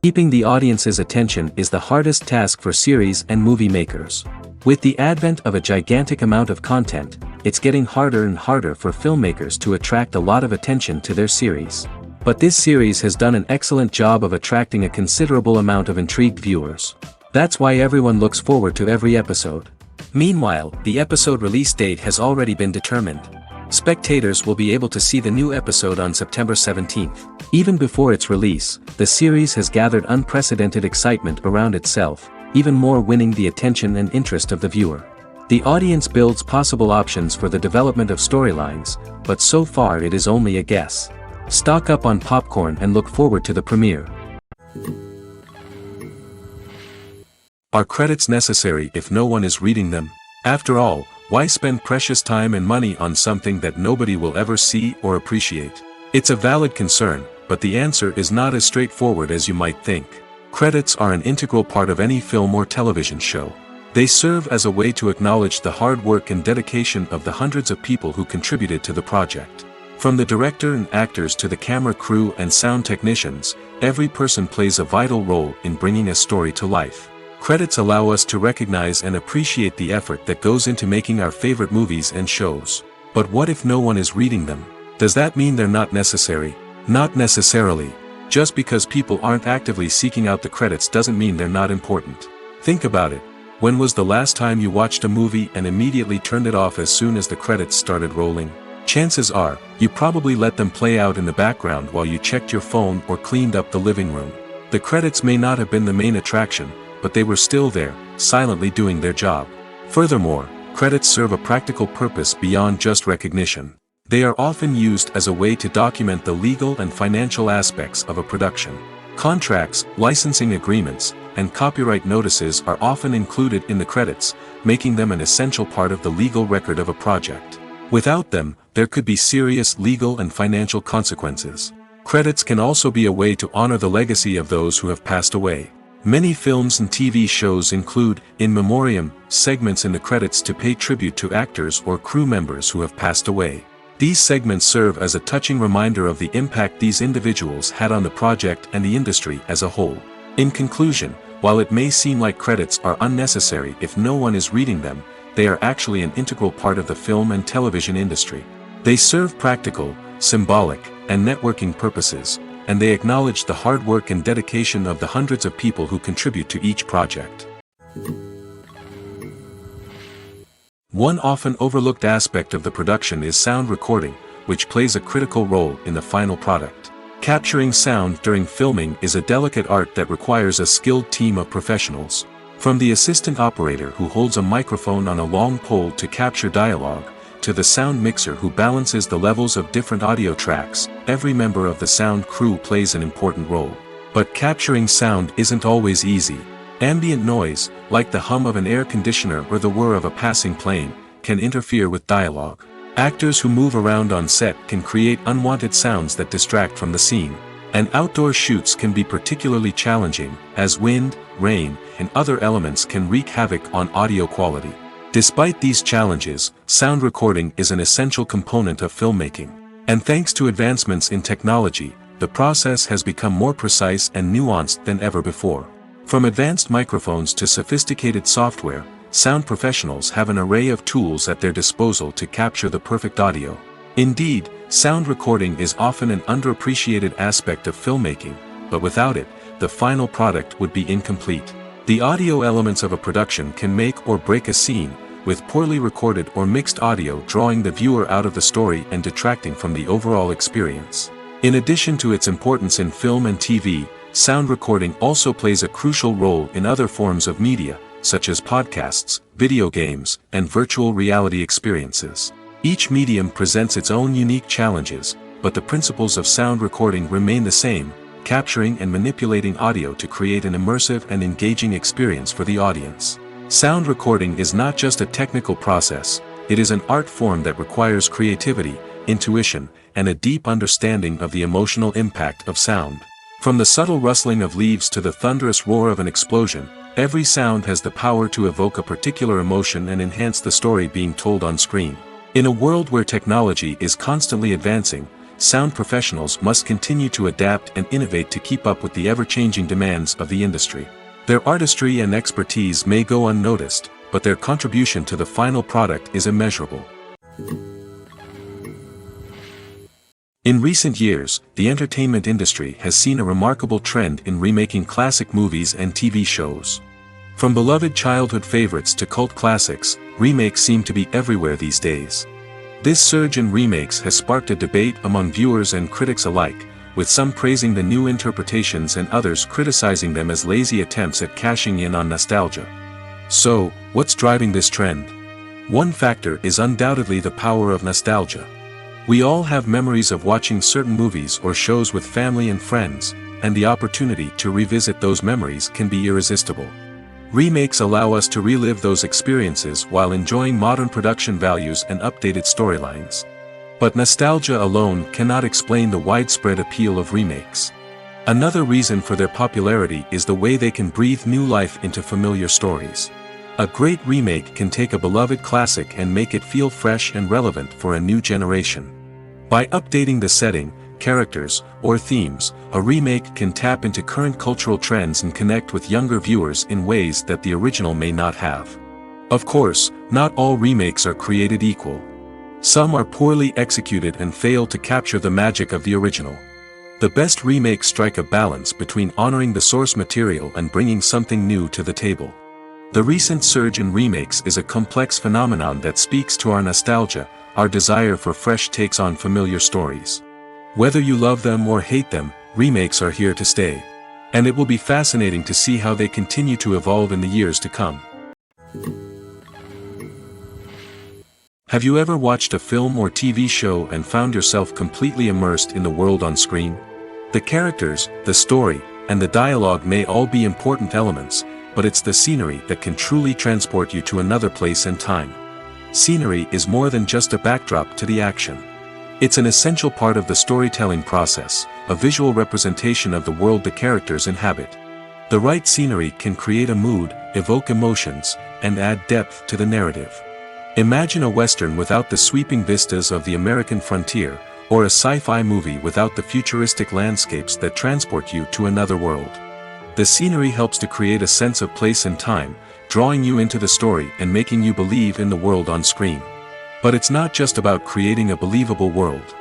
Keeping the audience's attention is the hardest task for series and movie makers. With the advent of a gigantic amount of content, it's getting harder and harder for filmmakers to attract a lot of attention to their series. But this series has done an excellent job of attracting a considerable amount of intrigued viewers. That's why everyone looks forward to every episode. Meanwhile, the episode release date has already been determined. Spectators will be able to see the new episode on September 17th. Even before its release, the series has gathered unprecedented excitement around itself, even more winning the attention and interest of the viewer. The audience builds possible options for the development of storylines, but so far it is only a guess. Stock up on popcorn and look forward to the premiere. Are credits necessary if no one is reading them? After all, why spend precious time and money on something that nobody will ever see or appreciate? It's a valid concern, but the answer is not as straightforward as you might think. Credits are an integral part of any film or television show. They serve as a way to acknowledge the hard work and dedication of the hundreds of people who contributed to the project. From the director and actors to the camera crew and sound technicians, every person plays a vital role in bringing a story to life. Credits allow us to recognize and appreciate the effort that goes into making our favorite movies and shows. But what if no one is reading them? Does that mean they're not necessary? Not necessarily. Just because people aren't actively seeking out the credits doesn't mean they're not important. Think about it. When was the last time you watched a movie and immediately turned it off as soon as the credits started rolling? Chances are, you probably let them play out in the background while you checked your phone or cleaned up the living room. The credits may not have been the main attraction, but they were still there, silently doing their job. Furthermore, credits serve a practical purpose beyond just recognition. They are often used as a way to document the legal and financial aspects of a production. Contracts, licensing agreements, and copyright notices are often included in the credits, making them an essential part of the legal record of a project. Without them, there could be serious legal and financial consequences. Credits can also be a way to honor the legacy of those who have passed away. Many films and TV shows include, in memoriam, segments in the credits to pay tribute to actors or crew members who have passed away. These segments serve as a touching reminder of the impact these individuals had on the project and the industry as a whole. In conclusion, while it may seem like credits are unnecessary if no one is reading them, they are actually an integral part of the film and television industry. They serve practical, symbolic, and networking purposes, and they acknowledge the hard work and dedication of the hundreds of people who contribute to each project. One often overlooked aspect of the production is sound recording, which plays a critical role in the final product. Capturing sound during filming is a delicate art that requires a skilled team of professionals. From the assistant operator who holds a microphone on a long pole to capture dialogue, to the sound mixer who balances the levels of different audio tracks, every member of the sound crew plays an important role. But capturing sound isn't always easy. Ambient noise, like the hum of an air conditioner or the whir of a passing plane, can interfere with dialogue. Actors who move around on set can create unwanted sounds that distract from the scene. And outdoor shoots can be particularly challenging, as wind, rain, and other elements can wreak havoc on audio quality. Despite these challenges, sound recording is an essential component of filmmaking. And thanks to advancements in technology, the process has become more precise and nuanced than ever before. From advanced microphones to sophisticated software, sound professionals have an array of tools at their disposal to capture the perfect audio. Indeed, sound recording is often an underappreciated aspect of filmmaking, but without it, the final product would be incomplete. The audio elements of a production can make or break a scene, with poorly recorded or mixed audio drawing the viewer out of the story and detracting from the overall experience. In addition to its importance in film and TV, sound recording also plays a crucial role in other forms of media, such as podcasts, video games, and virtual reality experiences. Each medium presents its own unique challenges, but the principles of sound recording remain the same: capturing and manipulating audio to create an immersive and engaging experience for the audience. Sound recording is not just a technical process, it is an art form that requires creativity, intuition, and a deep understanding of the emotional impact of sound. From the subtle rustling of leaves to the thunderous roar of an explosion, every sound has the power to evoke a particular emotion and enhance the story being told on screen. In a world where technology is constantly advancing, sound professionals must continue to adapt and innovate to keep up with the ever-changing demands of the industry. Their artistry and expertise may go unnoticed, but their contribution to the final product is immeasurable. In recent years, the entertainment industry has seen a remarkable trend in remaking classic movies and TV shows. From beloved childhood favorites to cult classics, remakes seem to be everywhere these days. This surge in remakes has sparked a debate among viewers and critics alike, with some praising the new interpretations and others criticizing them as lazy attempts at cashing in on nostalgia. So, what's driving this trend? One factor is undoubtedly the power of nostalgia. We all have memories of watching certain movies or shows with family and friends, and the opportunity to revisit those memories can be irresistible. Remakes allow us to relive those experiences while enjoying modern production values and updated storylines. But nostalgia alone cannot explain the widespread appeal of remakes. Another reason for their popularity is the way they can breathe new life into familiar stories. A great remake can take a beloved classic and make it feel fresh and relevant for a new generation. By updating the setting, characters, or themes, a remake can tap into current cultural trends and connect with younger viewers in ways that the original may not have. Of course, not all remakes are created equal. Some are poorly executed and fail to capture the magic of the original. The best remakes strike a balance between honoring the source material and bringing something new to the table. The recent surge in remakes is a complex phenomenon that speaks to our nostalgia, our desire for fresh takes on familiar stories. Whether you love them or hate them, remakes are here to stay. And it will be fascinating to see how they continue to evolve in the years to come. Have you ever watched a film or TV show and found yourself completely immersed in the world on screen? The characters, the story, and the dialogue may all be important elements, but it's the scenery that can truly transport you to another place and time. Scenery is more than just a backdrop to the action. It's an essential part of the storytelling process, a visual representation of the world the characters inhabit. The right scenery can create a mood, evoke emotions, and add depth to the narrative. Imagine a Western without the sweeping vistas of the American frontier, or a sci-fi movie without the futuristic landscapes that transport you to another world. The scenery helps to create a sense of place and time, drawing you into the story and making you believe in the world on screen. But it's not just about creating a believable world.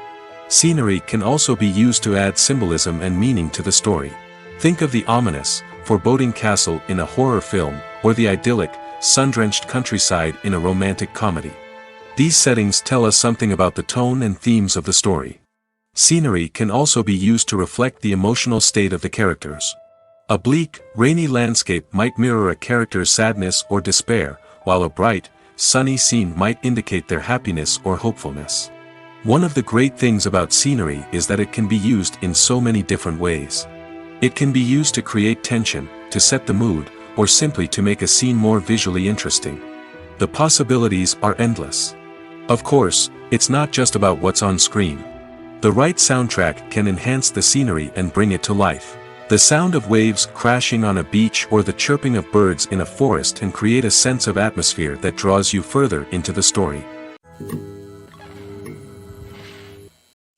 Scenery can also be used to add symbolism and meaning to the story. Think of the ominous, foreboding castle in a horror film, or the idyllic, sun-drenched countryside in a romantic comedy. These settings tell us something about the tone and themes of the story. Scenery can also be used to reflect the emotional state of the characters. A bleak, rainy landscape might mirror a character's sadness or despair, while a bright, sunny scene might indicate their happiness or hopefulness. One of the great things about scenery is that it can be used in so many different ways. It can be used to create tension, to set the mood, or simply to make a scene more visually interesting. The possibilities are endless. Of course, it's not just about what's on screen. The right soundtrack can enhance the scenery and bring it to life. The sound of waves crashing on a beach or the chirping of birds in a forest can create a sense of atmosphere that draws you further into the story.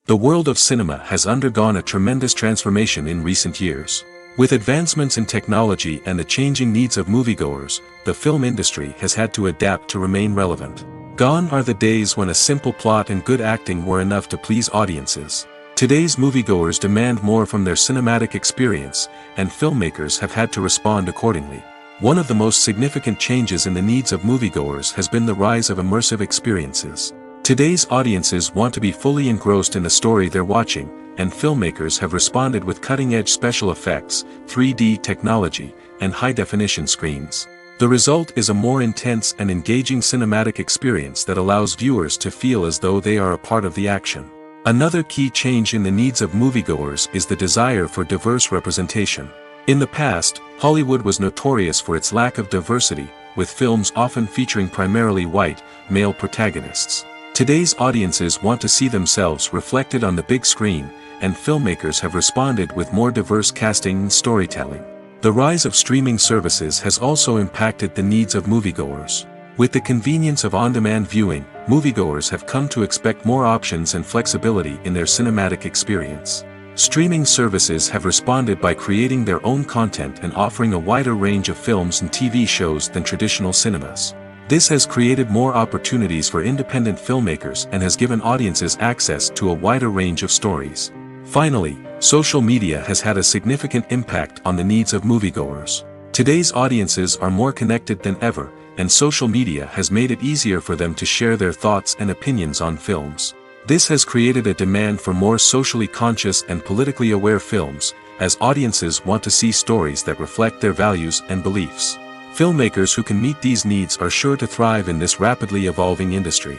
The world of cinema has undergone a tremendous transformation in recent years. With advancements in technology and the changing needs of moviegoers, the film industry has had to adapt to remain relevant. Gone are the days when a simple plot and good acting were enough to please audiences. Today's moviegoers demand more from their cinematic experience, and filmmakers have had to respond accordingly. One of the most significant changes in the needs of moviegoers has been the rise of immersive experiences. Today's audiences want to be fully engrossed in the story they're watching, and filmmakers have responded with cutting-edge special effects, 3D technology, and high-definition screens. The result is a more intense and engaging cinematic experience that allows viewers to feel as though they are a part of the action. Another key change in the needs of moviegoers is the desire for diverse representation. In the past, Hollywood was notorious for its lack of diversity, with films often featuring primarily white, male protagonists. Today's audiences want to see themselves reflected on the big screen, and filmmakers have responded with more diverse casting and storytelling. The rise of streaming services has also impacted the needs of moviegoers. With the convenience of on-demand viewing, moviegoers have come to expect more options and flexibility in their cinematic experience. Streaming services have responded by creating their own content and offering a wider range of films and TV shows than traditional cinemas. This has created more opportunities for independent filmmakers and has given audiences access to a wider range of stories. Finally, social media has had a significant impact on the needs of moviegoers. Today's audiences are more connected than ever, and social media has made it easier for them to share their thoughts and opinions on films. This has created a demand for more socially conscious and politically aware films, as audiences want to see stories that reflect their values and beliefs. Filmmakers who can meet these needs are sure to thrive in this rapidly evolving industry.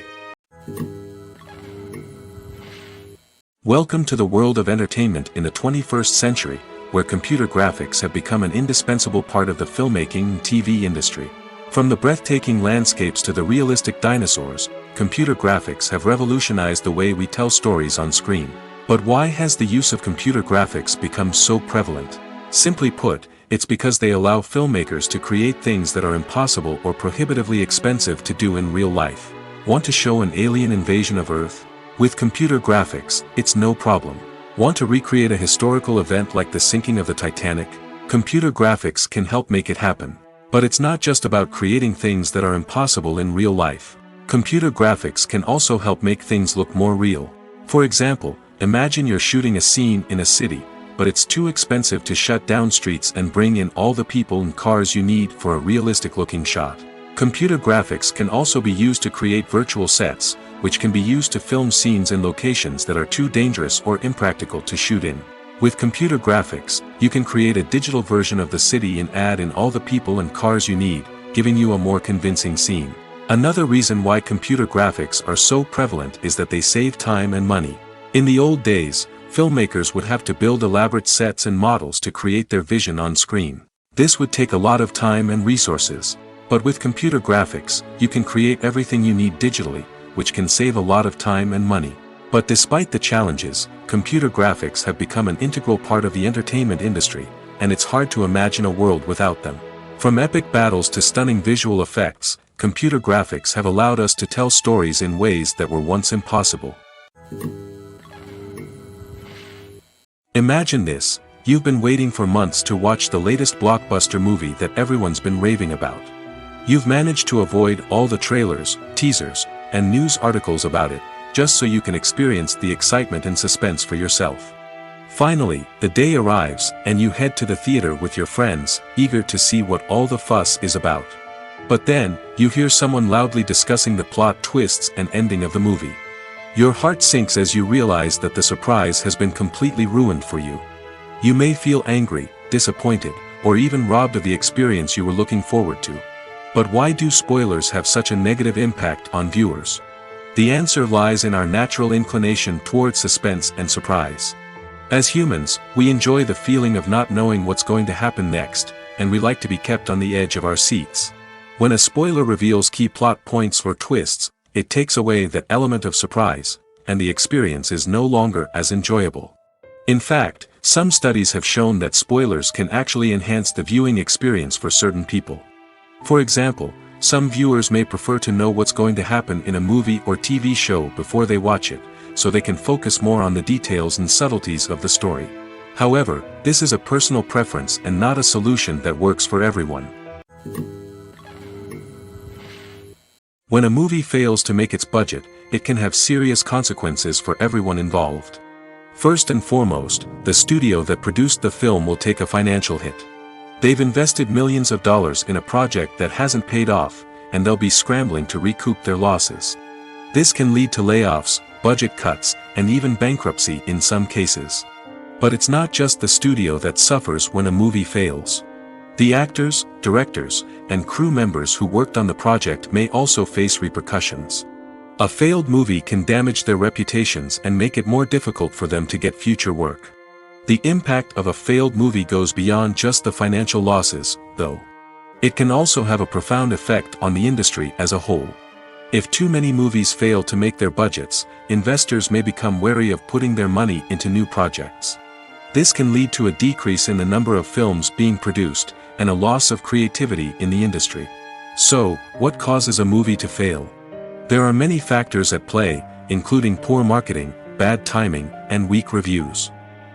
Welcome to the world of entertainment in the 21st century, where computer graphics have become an indispensable part of the filmmaking and TV industry. From the breathtaking landscapes to the realistic dinosaurs, computer graphics have revolutionized the way we tell stories on screen. But why has the use of computer graphics become so prevalent? Simply put, it's because they allow filmmakers to create things that are impossible or prohibitively expensive to do in real life. Want to show an alien invasion of Earth? With computer graphics, it's no problem. Want to recreate a historical event like the sinking of the Titanic? Computer graphics can help make it happen. But it's not just about creating things that are impossible in real life. Computer graphics can also help make things look more real. For example, imagine you're shooting a scene in a city, but it's too expensive to shut down streets and bring in all the people and cars you need for a realistic-looking shot. Computer graphics can also be used to create virtual sets, which can be used to film scenes in locations that are too dangerous or impractical to shoot in. With computer graphics, you can create a digital version of the city and add in all the people and cars you need, giving you a more convincing scene. Another reason why computer graphics are so prevalent is that they save time and money. In the old days, filmmakers would have to build elaborate sets and models to create their vision on screen. This would take a lot of time and resources. But with computer graphics, you can create everything you need digitally, which can save a lot of time and money. But despite the challenges, computer graphics have become an integral part of the entertainment industry, and it's hard to imagine a world without them. From epic battles to stunning visual effects, computer graphics have allowed us to tell stories in ways that were once impossible. Imagine this: you've been waiting for months to watch the latest blockbuster movie that everyone's been raving about. You've managed to avoid all the trailers, teasers, and news articles about it, just so you can experience the excitement and suspense for yourself. Finally, the day arrives, and you head to the theater with your friends, eager to see what all the fuss is about. But then, you hear someone loudly discussing the plot twists and ending of the movie. Your heart sinks as you realize that the surprise has been completely ruined for you. You may feel angry, disappointed, or even robbed of the experience you were looking forward to. But why do spoilers have such a negative impact on viewers? The answer lies in our natural inclination toward suspense and surprise. As humans, we enjoy the feeling of not knowing what's going to happen next, and we like to be kept on the edge of our seats. When a spoiler reveals key plot points or twists, it takes away that element of surprise, and the experience is no longer as enjoyable. In fact, some studies have shown that spoilers can actually enhance the viewing experience for certain people. For example, some viewers may prefer to know what's going to happen in a movie or TV show before they watch it, so they can focus more on the details and subtleties of the story. However, this is a personal preference and not a solution that works for everyone. When a movie fails to make its budget, it can have serious consequences for everyone involved. First and foremost, the studio that produced the film will take a financial hit. They've invested millions of dollars in a project that hasn't paid off, and they'll be scrambling to recoup their losses. This can lead to layoffs, budget cuts, and even bankruptcy in some cases. But it's not just the studio that suffers when a movie fails. The actors, directors, and crew members who worked on the project may also face repercussions. A failed movie can damage their reputations and make it more difficult for them to get future work. The impact of a failed movie goes beyond just the financial losses, though. It can also have a profound effect on the industry as a whole. If too many movies fail to make their budgets, investors may become wary of putting their money into new projects. This can lead to a decrease in the number of films being produced, and a loss of creativity in the industry. So, what causes a movie to fail? There are many factors at play, including poor marketing, bad timing, and weak reviews.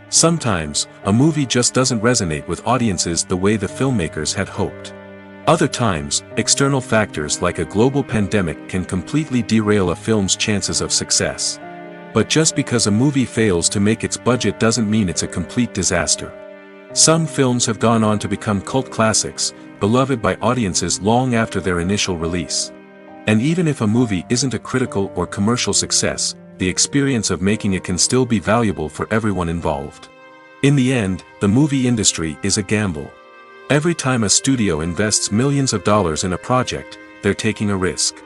Sometimes, a movie just doesn't resonate with audiences the way the filmmakers had hoped. Other times, external factors like a global pandemic can completely derail a film's chances of success. But just because a movie fails to make its budget doesn't mean it's a complete disaster. Some films have gone on to become cult classics, beloved by audiences long after their initial release. And even if a movie isn't a critical or commercial success, the experience of making it can still be valuable for everyone involved. In the end, the movie industry is a gamble. Every time a studio invests millions of dollars in a project, they're taking a risk.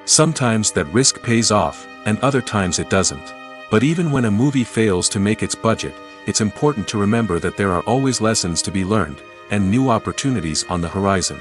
Sometimes that risk pays off, and other times it doesn't. But even when a movie fails to make its budget, it's important to remember that there are always lessons to be learned, and new opportunities on the horizon.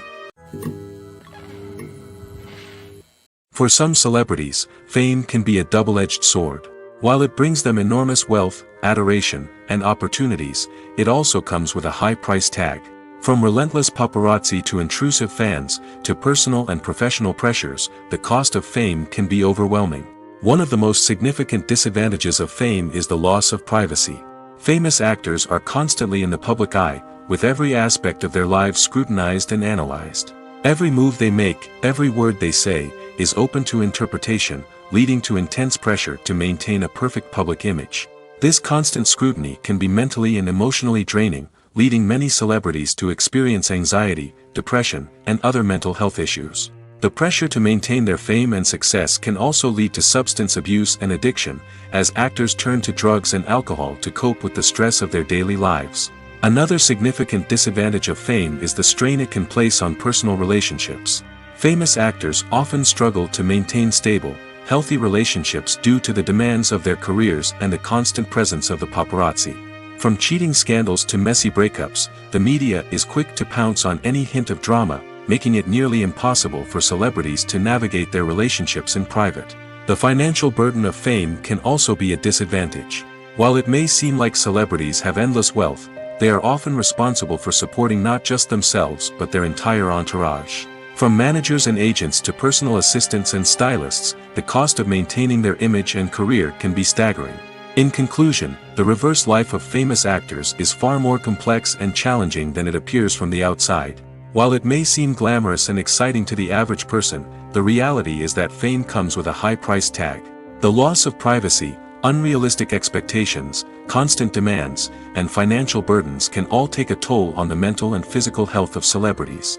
For some celebrities, fame can be a double-edged sword. While it brings them enormous wealth, adoration, and opportunities, it also comes with a high price tag. From relentless paparazzi to intrusive fans, to personal and professional pressures, the cost of fame can be overwhelming. One of the most significant disadvantages of fame is the loss of privacy. Famous actors are constantly in the public eye, with every aspect of their lives scrutinized and analyzed. Every move they make, every word they say, is open to interpretation, leading to intense pressure to maintain a perfect public image. This constant scrutiny can be mentally and emotionally draining, leading many celebrities to experience anxiety, depression, and other mental health issues. The pressure to maintain their fame and success can also lead to substance abuse and addiction, as actors turn to drugs and alcohol to cope with the stress of their daily lives. Another significant disadvantage of fame is the strain it can place on personal relationships. Famous actors often struggle to maintain stable, healthy relationships due to the demands of their careers and the constant presence of the paparazzi. From cheating scandals to messy breakups, the media is quick to pounce on any hint of drama, making it nearly impossible for celebrities to navigate their relationships in private. The financial burden of fame can also be a disadvantage. While it may seem like celebrities have endless wealth, they are often responsible for supporting not just themselves but their entire entourage. From managers and agents to personal assistants and stylists, the cost of maintaining their image and career can be staggering. In conclusion, the reverse life of famous actors is far more complex and challenging than it appears from the outside. While it may seem glamorous and exciting to the average person, the reality is that fame comes with a high price tag. The loss of privacy, unrealistic expectations, constant demands, and financial burdens can all take a toll on the mental and physical health of celebrities.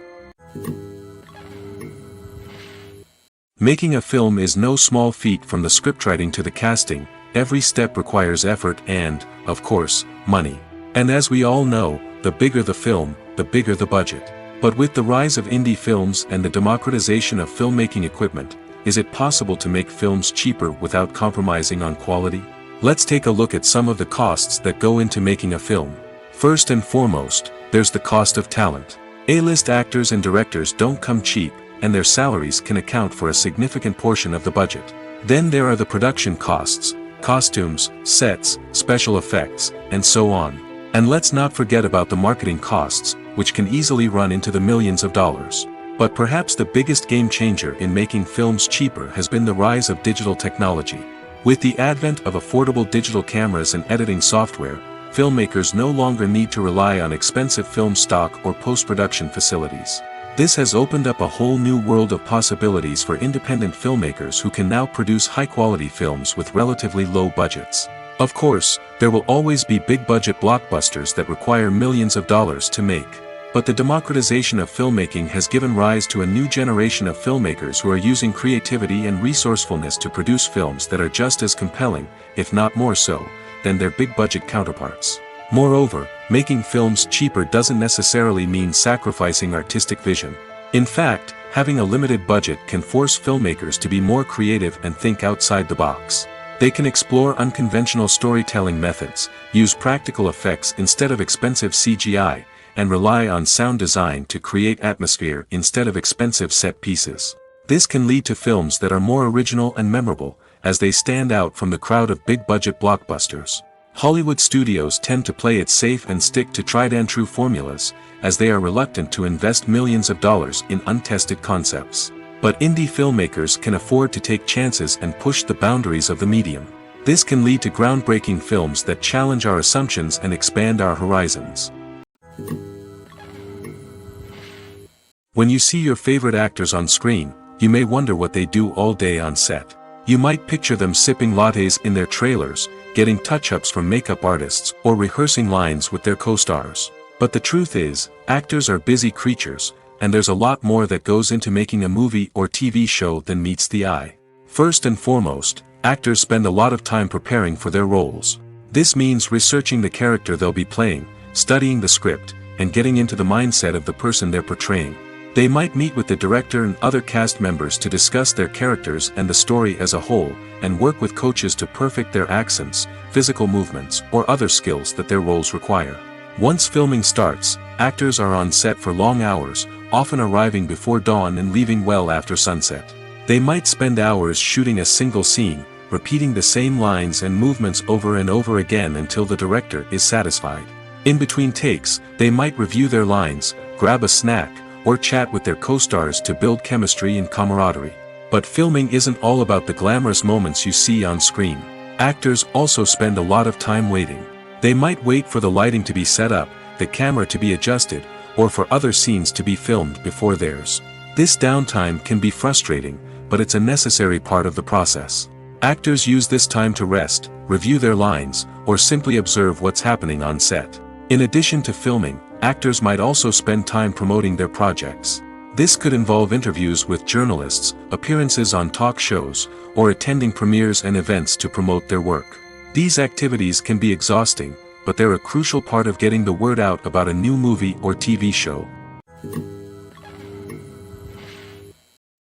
Making a film is no small feat. From the scriptwriting to the casting, every step requires effort and, of course, money. And as we all know, the bigger the film, the bigger the budget. But with the rise of indie films and the democratization of filmmaking equipment, is it possible to make films cheaper without compromising on quality? Let's take a look at some of the costs that go into making a film. First and foremost, there's the cost of talent. A-list actors and directors don't come cheap, and their salaries can account for a significant portion of the budget. Then there are the production costs, costumes, sets, special effects, and so on. And let's not forget about the marketing costs, which can easily run into the millions of dollars. But perhaps the biggest game changer in making films cheaper has been the rise of digital technology. With the advent of affordable digital cameras and editing software, filmmakers no longer need to rely on expensive film stock or post-production facilities. This has opened up a whole new world of possibilities for independent filmmakers who can now produce high-quality films with relatively low budgets. Of course, there will always be big-budget blockbusters that require millions of dollars to make. But the democratization of filmmaking has given rise to a new generation of filmmakers who are using creativity and resourcefulness to produce films that are just as compelling, if not more so, than their big-budget counterparts. Moreover, making films cheaper doesn't necessarily mean sacrificing artistic vision. In fact, having a limited budget can force filmmakers to be more creative and think outside the box. They can explore unconventional storytelling methods, use practical effects instead of expensive CGI, and rely on sound design to create atmosphere instead of expensive set pieces. This can lead to films that are more original and memorable, as they stand out from the crowd of big-budget blockbusters. Hollywood studios tend to play it safe and stick to tried-and-true formulas, as they are reluctant to invest millions of dollars in untested concepts. But indie filmmakers can afford to take chances and push the boundaries of the medium. This can lead to groundbreaking films that challenge our assumptions and expand our horizons. When you see your favorite actors on screen, you may wonder what they do all day on set. You might picture them sipping lattes in their trailers, getting touch-ups from makeup artists, or rehearsing lines with their co-stars. But the truth is, actors are busy creatures, and there's a lot more that goes into making a movie or TV show than meets the eye. First and foremost, actors spend a lot of time preparing for their roles. This means researching the character they'll be playing, studying the script, and getting into the mindset of the person they're portraying. They might meet with the director and other cast members to discuss their characters and the story as a whole, and work with coaches to perfect their accents, physical movements, or other skills that their roles require. Once filming starts, actors are on set for long hours, often arriving before dawn and leaving well after sunset. They might spend hours shooting a single scene, repeating the same lines and movements over and over again until the director is satisfied. In between takes, they might review their lines, grab a snack, or chat with their co-stars to build chemistry and camaraderie. But filming isn't all about the glamorous moments you see on screen. Actors also spend a lot of time waiting. They might wait for the lighting to be set up, the camera to be adjusted, or for other scenes to be filmed before theirs. This downtime can be frustrating, but it's a necessary part of the process. Actors use this time to rest, review their lines, or simply observe what's happening on set. In addition to filming, actors might also spend time promoting their projects. This could involve interviews with journalists, appearances on talk shows, or attending premieres and events to promote their work. These activities can be exhausting, but they're a crucial part of getting the word out about a new movie or TV show.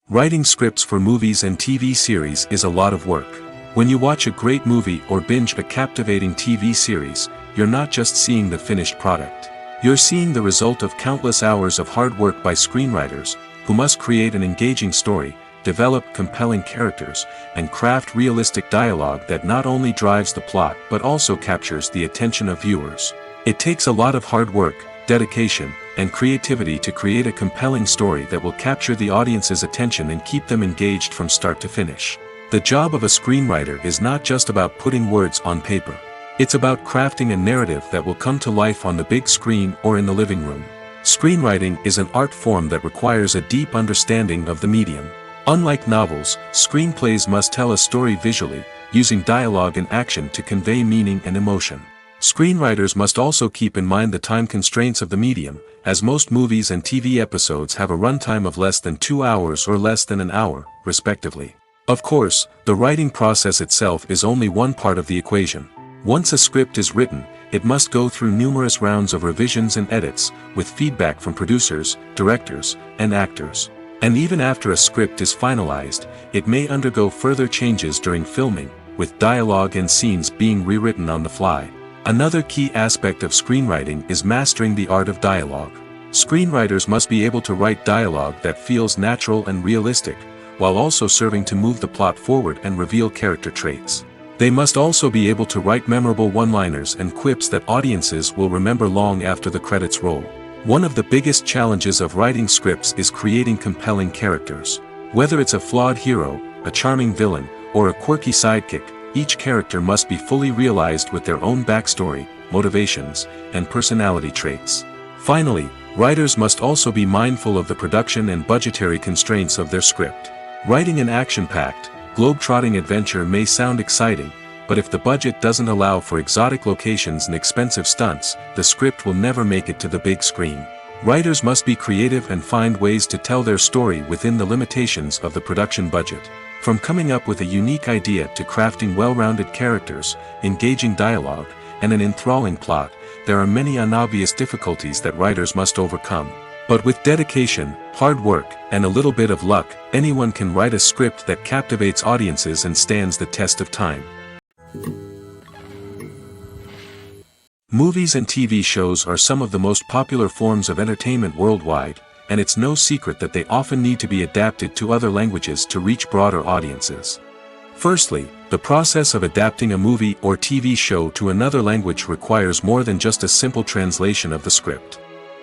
Writing scripts for movies and TV series is a lot of work. When you watch a great movie or binge a captivating TV series, you're not just seeing the finished product. You're seeing the result of countless hours of hard work by screenwriters, who must create an engaging story, develop compelling characters, and craft realistic dialogue that not only drives the plot but also captures the attention of viewers. It takes a lot of hard work, dedication, and creativity to create a compelling story that will capture the audience's attention and keep them engaged from start to finish. The job of a screenwriter is not just about putting words on paper. It's about crafting a narrative that will come to life on the big screen or in the living room. Screenwriting is an art form that requires a deep understanding of the medium. Unlike novels, screenplays must tell a story visually, using dialogue and action to convey meaning and emotion. Screenwriters must also keep in mind the time constraints of the medium, as most movies and TV episodes have a runtime of less than 2 hours or less than an hour, respectively. Of course, the writing process itself is only one part of the equation. Once a script is written, it must go through numerous rounds of revisions and edits, with feedback from producers, directors, and actors. And even after a script is finalized, it may undergo further changes during filming, with dialogue and scenes being rewritten on the fly. Another key aspect of screenwriting is mastering the art of dialogue. Screenwriters must be able to write dialogue that feels natural and realistic, while also serving to move the plot forward and reveal character traits. They must also be able to write memorable one-liners and quips that audiences will remember long after the credits roll. One of the biggest challenges of writing scripts is creating compelling characters. Whether it's a flawed hero, a charming villain, or a quirky sidekick, each character must be fully realized with their own backstory, motivations, and personality traits. Finally, writers must also be mindful of the production and budgetary constraints of their script. Writing an action-packed, globe-trotting adventure may sound exciting, but if the budget doesn't allow for exotic locations and expensive stunts, the script will never make it to the big screen. Writers must be creative and find ways to tell their story within the limitations of the production budget. From coming up with a unique idea to crafting well-rounded characters, engaging dialogue, and an enthralling plot, there are many unobvious difficulties that writers must overcome. But with dedication, hard work, and a little bit of luck, anyone can write a script that captivates audiences and stands the test of time. Movies and TV shows are some of the most popular forms of entertainment worldwide, and it's no secret that they often need to be adapted to other languages to reach broader audiences. Firstly, the process of adapting a movie or TV show to another language requires more than just a simple translation of the script.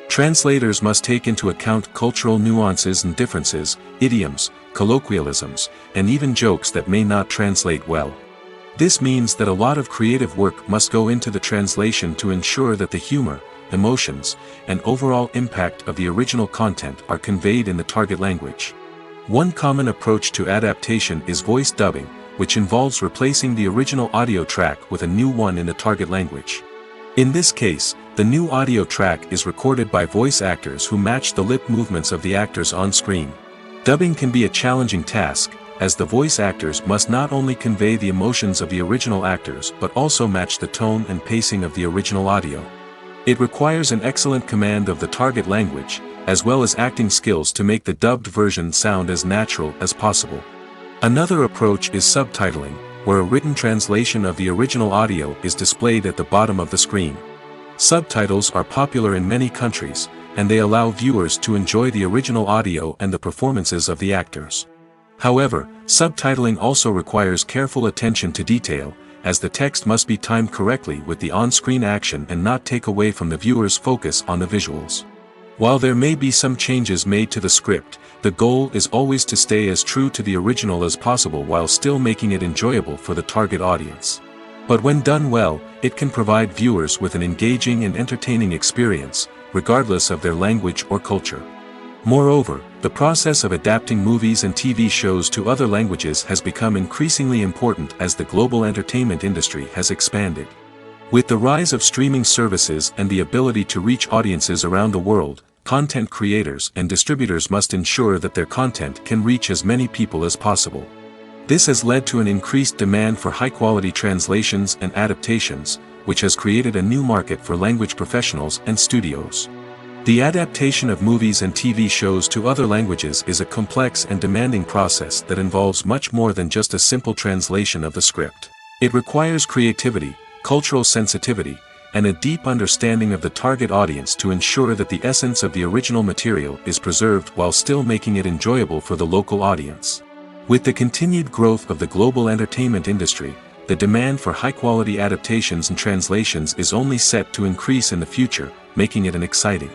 Translators must take into account cultural nuances and differences, idioms, colloquialisms, and even jokes that may not translate well. This means that a lot of creative work must go into the translation to ensure that the humor, emotions, and overall impact of the original content are conveyed in the target language. One common approach to adaptation is voice dubbing, which involves replacing the original audio track with a new one in the target language. In this case, the new audio track is recorded by voice actors who match the lip movements of the actors on screen. Dubbing can be a challenging task, as the voice actors must not only convey the emotions of the original actors but also match the tone and pacing of the original audio. It requires an excellent command of the target language, as well as acting skills to make the dubbed version sound as natural as possible. Another approach is subtitling, where a written translation of the original audio is displayed at the bottom of the screen. Subtitles are popular in many countries, and they allow viewers to enjoy the original audio and the performances of the actors. However, subtitling also requires careful attention to detail, as the text must be timed correctly with the on-screen action and not take away from the viewer's focus on the visuals. While there may be some changes made to the script, the goal is always to stay as true to the original as possible while still making it enjoyable for the target audience. But when done well, it can provide viewers with an engaging and entertaining experience, regardless of their language or culture. Moreover, the process of adapting movies and TV shows to other languages has become increasingly important as the global entertainment industry has expanded. With the rise of streaming services and the ability to reach audiences around the world, content creators and distributors must ensure that their content can reach as many people as possible. This has led to an increased demand for high-quality translations and adaptations, which has created a new market for language professionals and studios. The adaptation of movies and TV shows to other languages is a complex and demanding process that involves much more than just a simple translation of the script. It requires creativity, cultural sensitivity, and a deep understanding of the target audience to ensure that the essence of the original material is preserved while still making it enjoyable for the local audience. With the continued growth of the global entertainment industry, the demand for high-quality adaptations and translations is only set to increase in the future, making it an exciting.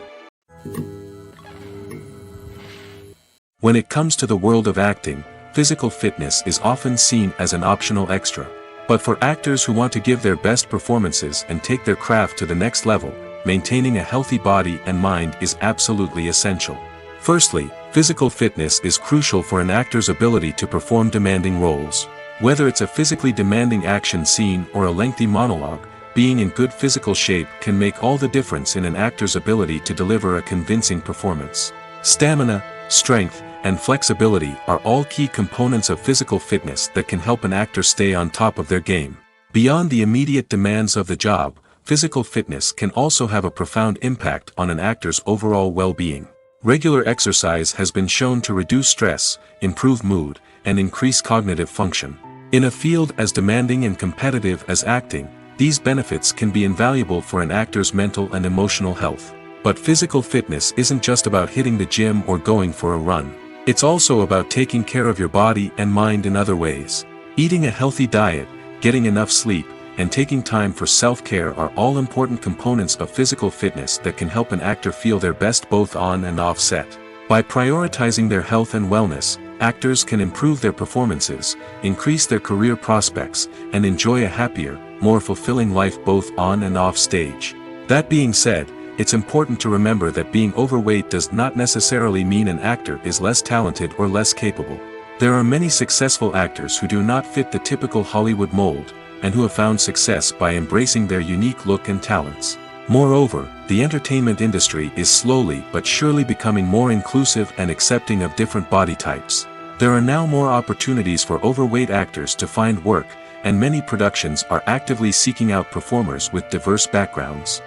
When it comes to the world of acting, physical fitness is often seen as an optional extra. But for actors who want to give their best performances and take their craft to the next level, maintaining a healthy body and mind is absolutely essential. Firstly, physical fitness is crucial for an actor's ability to perform demanding roles. Whether it's a physically demanding action scene or a lengthy monologue, being in good physical shape can make all the difference in an actor's ability to deliver a convincing performance. Stamina, strength, and flexibility are all key components of physical fitness that can help an actor stay on top of their game. Beyond the immediate demands of the job, physical fitness can also have a profound impact on an actor's overall well-being. Regular exercise has been shown to reduce stress, improve mood, and increase cognitive function. In a field as demanding and competitive as acting, these benefits can be invaluable for an actor's mental and emotional health. But physical fitness isn't just about hitting the gym or going for a run. It's also about taking care of your body and mind in other ways. Eating a healthy diet, getting enough sleep, and taking time for self-care are all important components of physical fitness that can help an actor feel their best both on and off set. By prioritizing their health and wellness, actors can improve their performances, increase their career prospects, and enjoy a happier, more fulfilling life both on and off stage. That being said, it's important to remember that being overweight does not necessarily mean an actor is less talented or less capable. There are many successful actors who do not fit the typical Hollywood mold, and who have found success by embracing their unique look and talents. Moreover, the entertainment industry is slowly but surely becoming more inclusive and accepting of different body types. There are now more opportunities for overweight actors to find work, and many productions are actively seeking out performers with diverse backgrounds.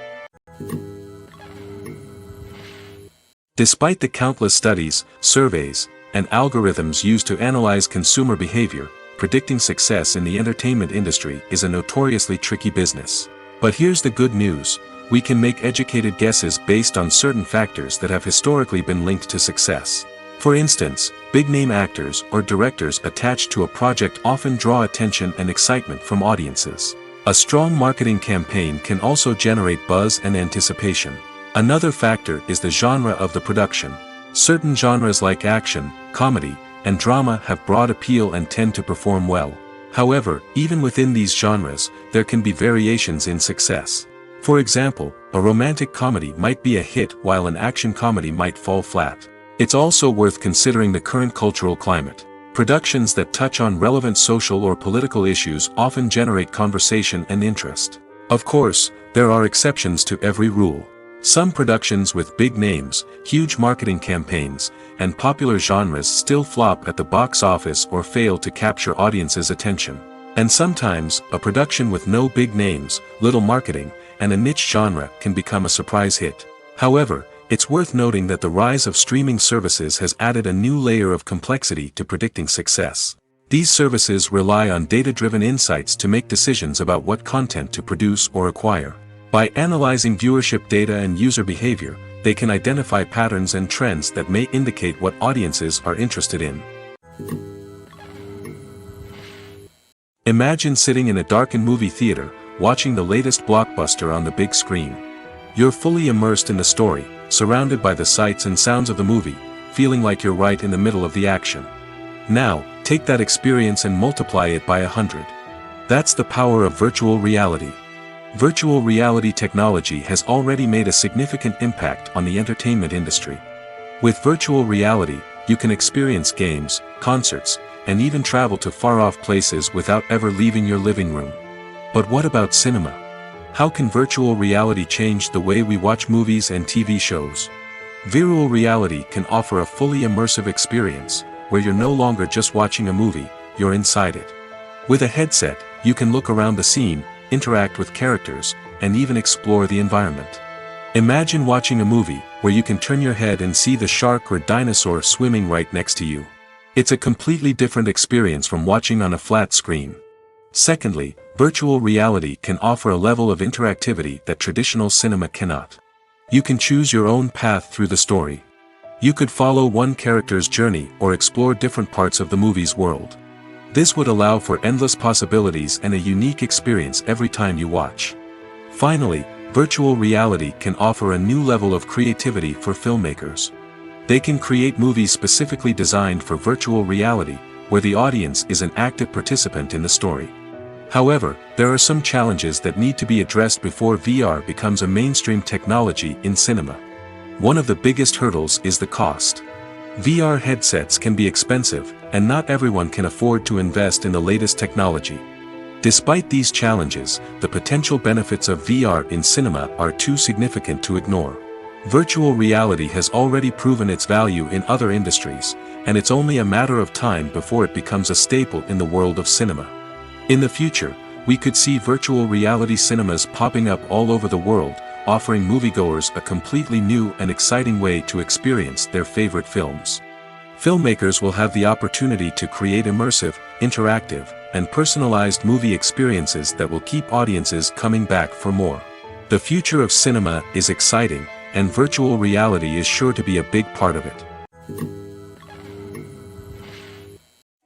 Despite the countless studies, surveys, and algorithms used to analyze consumer behavior, predicting success in the entertainment industry is a notoriously tricky business. But here's the good news: we can make educated guesses based on certain factors that have historically been linked to success. For instance, big-name actors or directors attached to a project often draw attention and excitement from audiences. A strong marketing campaign can also generate buzz and anticipation. Another factor is the genre of the production. Certain genres like action, comedy, and drama have broad appeal and tend to perform well. However, even within these genres, there can be variations in success. For example, a romantic comedy might be a hit while an action comedy might fall flat. It's also worth considering the current cultural climate. Productions that touch on relevant social or political issues often generate conversation and interest. Of course, there are exceptions to every rule. Some productions with big names, huge marketing campaigns, and popular genres still flop at the box office or fail to capture audiences' attention. And sometimes, a production with no big names, little marketing, and a niche genre can become a surprise hit. However, it's worth noting that the rise of streaming services has added a new layer of complexity to predicting success. These services rely on data-driven insights to make decisions about what content to produce or acquire. By analyzing viewership data and user behavior, they can identify patterns and trends that may indicate what audiences are interested in. Imagine sitting in a darkened movie theater, watching the latest blockbuster on the big screen. You're fully immersed in the story, surrounded by the sights and sounds of the movie, feeling like you're right in the middle of the action. Now, take that experience and multiply it by 100. That's the power of virtual reality. Virtual reality technology has already made a significant impact on the entertainment industry. With virtual reality, you can experience games, concerts, and even travel to far-off places without ever leaving your living room. But what about cinema? How can virtual reality change the way we watch movies and TV shows? Virtual reality can offer a fully immersive experience, where you're no longer just watching a movie, you're inside it. With a headset, you can look around the scene, interact with characters, and even explore the environment. Imagine watching a movie where you can turn your head and see the shark or dinosaur swimming right next to you. It's a completely different experience from watching on a flat screen. Secondly, virtual reality can offer a level of interactivity that traditional cinema cannot. You can choose your own path through the story. You could follow one character's journey or explore different parts of the movie's world. This would allow for endless possibilities and a unique experience every time you watch. Finally, virtual reality can offer a new level of creativity for filmmakers. They can create movies specifically designed for virtual reality, where the audience is an active participant in the story. However, there are some challenges that need to be addressed before VR becomes a mainstream technology in cinema. One of the biggest hurdles is the cost. VR headsets can be expensive, and not everyone can afford to invest in the latest technology. Despite these challenges, the potential benefits of VR in cinema are too significant to ignore. Virtual reality has already proven its value in other industries, and it's only a matter of time before it becomes a staple in the world of cinema. In the future, we could see virtual reality cinemas popping up all over the world, offering moviegoers a completely new and exciting way to experience their favorite films. Filmmakers will have the opportunity to create immersive, interactive, and personalized movie experiences that will keep audiences coming back for more. The future of cinema is exciting, and virtual reality is sure to be a big part of it.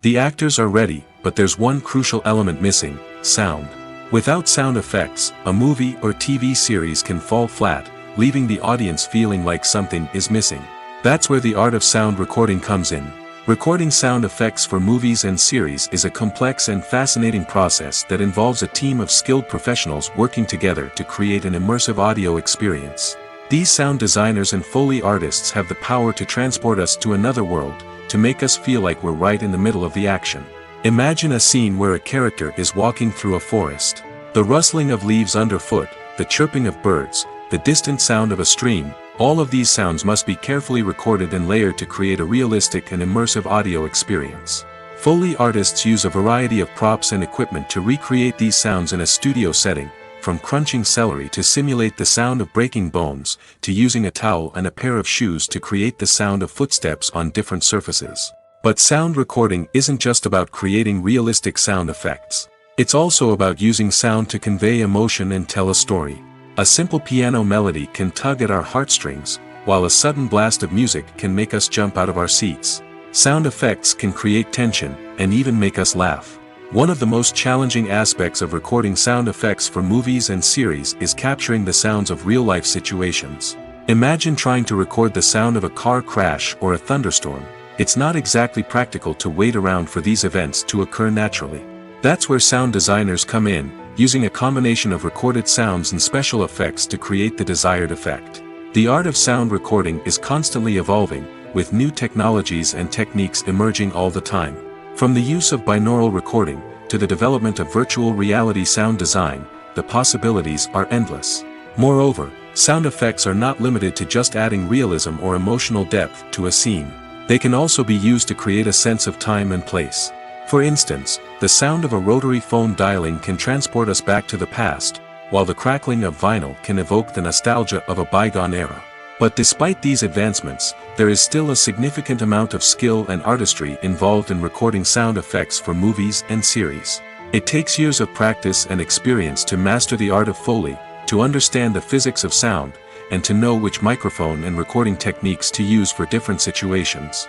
The actors are ready, but there's one crucial element missing: sound. Without sound effects, a movie or TV series can fall flat, leaving the audience feeling like something is missing. That's where the art of sound recording comes in. Recording sound effects for movies and series is a complex and fascinating process that involves a team of skilled professionals working together to create an immersive audio experience. These sound designers and Foley artists have the power to transport us to another world, to make us feel like we're right in the middle of the action. Imagine a scene where a character is walking through a forest. The rustling of leaves underfoot, the chirping of birds, the distant sound of a stream, all of these sounds must be carefully recorded and layered to create a realistic and immersive audio experience. Foley artists use a variety of props and equipment to recreate these sounds in a studio setting, from crunching celery to simulate the sound of breaking bones, to using a towel and a pair of shoes to create the sound of footsteps on different surfaces. But sound recording isn't just about creating realistic sound effects. It's also about using sound to convey emotion and tell a story. A simple piano melody can tug at our heartstrings, while a sudden blast of music can make us jump out of our seats. Sound effects can create tension, and even make us laugh. One of the most challenging aspects of recording sound effects for movies and series is capturing the sounds of real-life situations. Imagine trying to record the sound of a car crash or a thunderstorm. It's not exactly practical to wait around for these events to occur naturally. That's where sound designers come in, using a combination of recorded sounds and special effects to create the desired effect. The art of sound recording is constantly evolving, with new technologies and techniques emerging all the time. From the use of binaural recording, to the development of virtual reality sound design, the possibilities are endless. Moreover, sound effects are not limited to just adding realism or emotional depth to a scene. They can also be used to create a sense of time and place. For instance, the sound of a rotary phone dialing can transport us back to the past, while the crackling of vinyl can evoke the nostalgia of a bygone era. But despite these advancements, there is still a significant amount of skill and artistry involved in recording sound effects for movies and series. It takes years of practice and experience to master the art of Foley, to understand the physics of sound, and to know which microphone and recording techniques to use for different situations.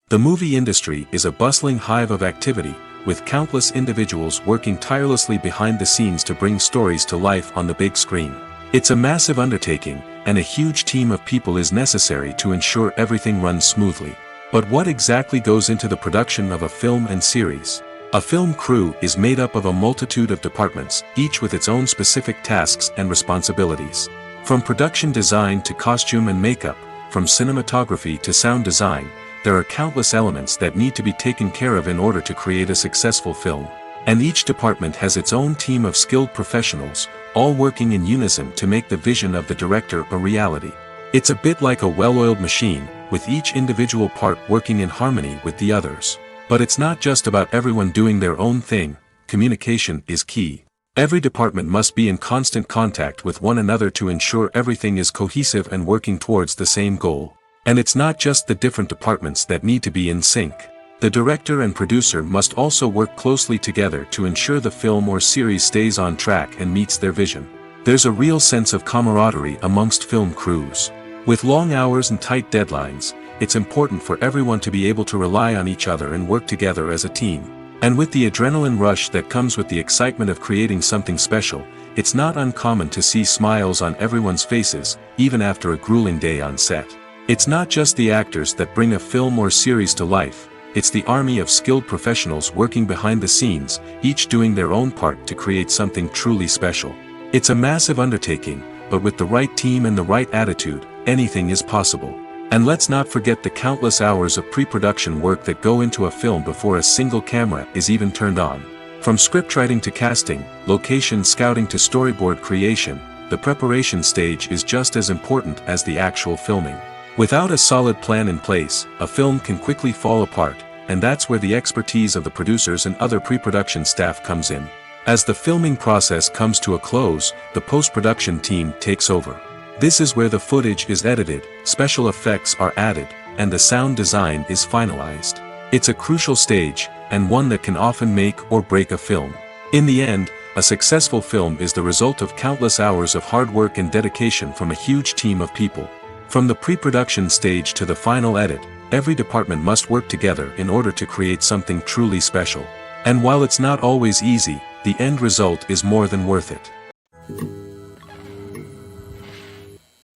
The movie industry is a bustling hive of activity, with countless individuals working tirelessly behind the scenes to bring stories to life on the big screen. It's a massive undertaking, and a huge team of people is necessary to ensure everything runs smoothly. But what exactly goes into the production of a film and series? A film crew is made up of a multitude of departments, each with its own specific tasks and responsibilities. From production design to costume and makeup, from cinematography to sound design, there are countless elements that need to be taken care of in order to create a successful film. And each department has its own team of skilled professionals, all working in unison to make the vision of the director a reality. It's a bit like a well-oiled machine, with each individual part working in harmony with the others. But it's not just about everyone doing their own thing. Communication is key. Every department must be in constant contact with one another to ensure everything is cohesive and working towards the same goal. And it's not just the different departments that need to be in sync. The director and producer must also work closely together to ensure the film or series stays on track and meets their vision. There's a real sense of camaraderie amongst film crews. With long hours and tight deadlines, it's important for everyone to be able to rely on each other and work together as a team. And with the adrenaline rush that comes with the excitement of creating something special, it's not uncommon to see smiles on everyone's faces, even after a grueling day on set. It's not just the actors that bring a film or series to life, it's the army of skilled professionals working behind the scenes, each doing their own part to create something truly special. It's a massive undertaking, but with the right team and the right attitude, anything is possible. And let's not forget the countless hours of pre-production work that go into a film before a single camera is even turned on. From scriptwriting to casting, location scouting to storyboard creation, the preparation stage is just as important as the actual filming. Without a solid plan in place, a film can quickly fall apart, and that's where the expertise of the producers and other pre-production staff comes in. As the filming process comes to a close, the post-production team takes over. This is where the footage is edited, special effects are added, and the sound design is finalized. It's a crucial stage, and one that can often make or break a film. In the end, a successful film is the result of countless hours of hard work and dedication from a huge team of people. From the pre-production stage to the final edit, every department must work together in order to create something truly special. And while it's not always easy, the end result is more than worth it.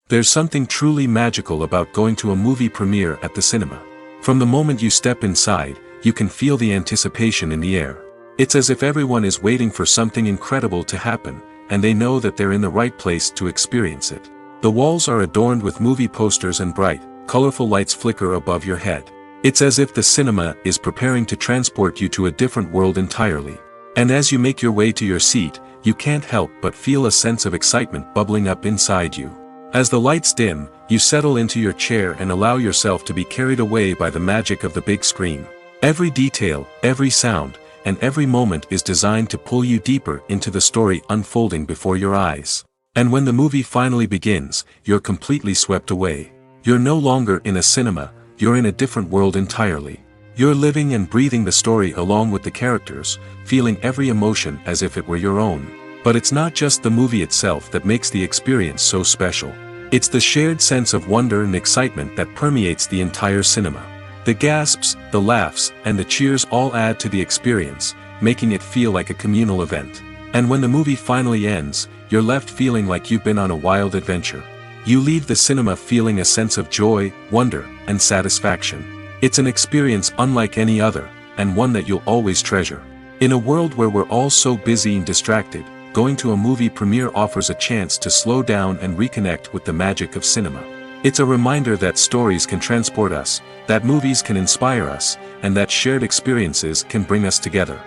There's something truly magical about going to a movie premiere at the cinema. From the moment you step inside, you can feel the anticipation in the air. It's as if everyone is waiting for something incredible to happen, and they know that they're in the right place to experience it. The walls are adorned with movie posters and bright, colorful lights flicker above your head. It's as if the cinema is preparing to transport you to a different world entirely. And as you make your way to your seat, you can't help but feel a sense of excitement bubbling up inside you. As the lights dim, you settle into your chair and allow yourself to be carried away by the magic of the big screen. Every detail, every sound, and every moment is designed to pull you deeper into the story unfolding before your eyes. And when the movie finally begins, you're completely swept away. You're no longer in a cinema, you're in a different world entirely. You're living and breathing the story along with the characters, feeling every emotion as if it were your own. But it's not just the movie itself that makes the experience so special. It's the shared sense of wonder and excitement that permeates the entire cinema. The gasps, the laughs, and the cheers all add to the experience, making it feel like a communal event. And when the movie finally ends, you're left feeling like you've been on a wild adventure. You leave the cinema feeling a sense of joy, wonder, and satisfaction. It's an experience unlike any other, and one that you'll always treasure. In a world where we're all so busy and distracted, going to a movie premiere offers a chance to slow down and reconnect with the magic of cinema. It's a reminder that stories can transport us, that movies can inspire us, and that shared experiences can bring us together.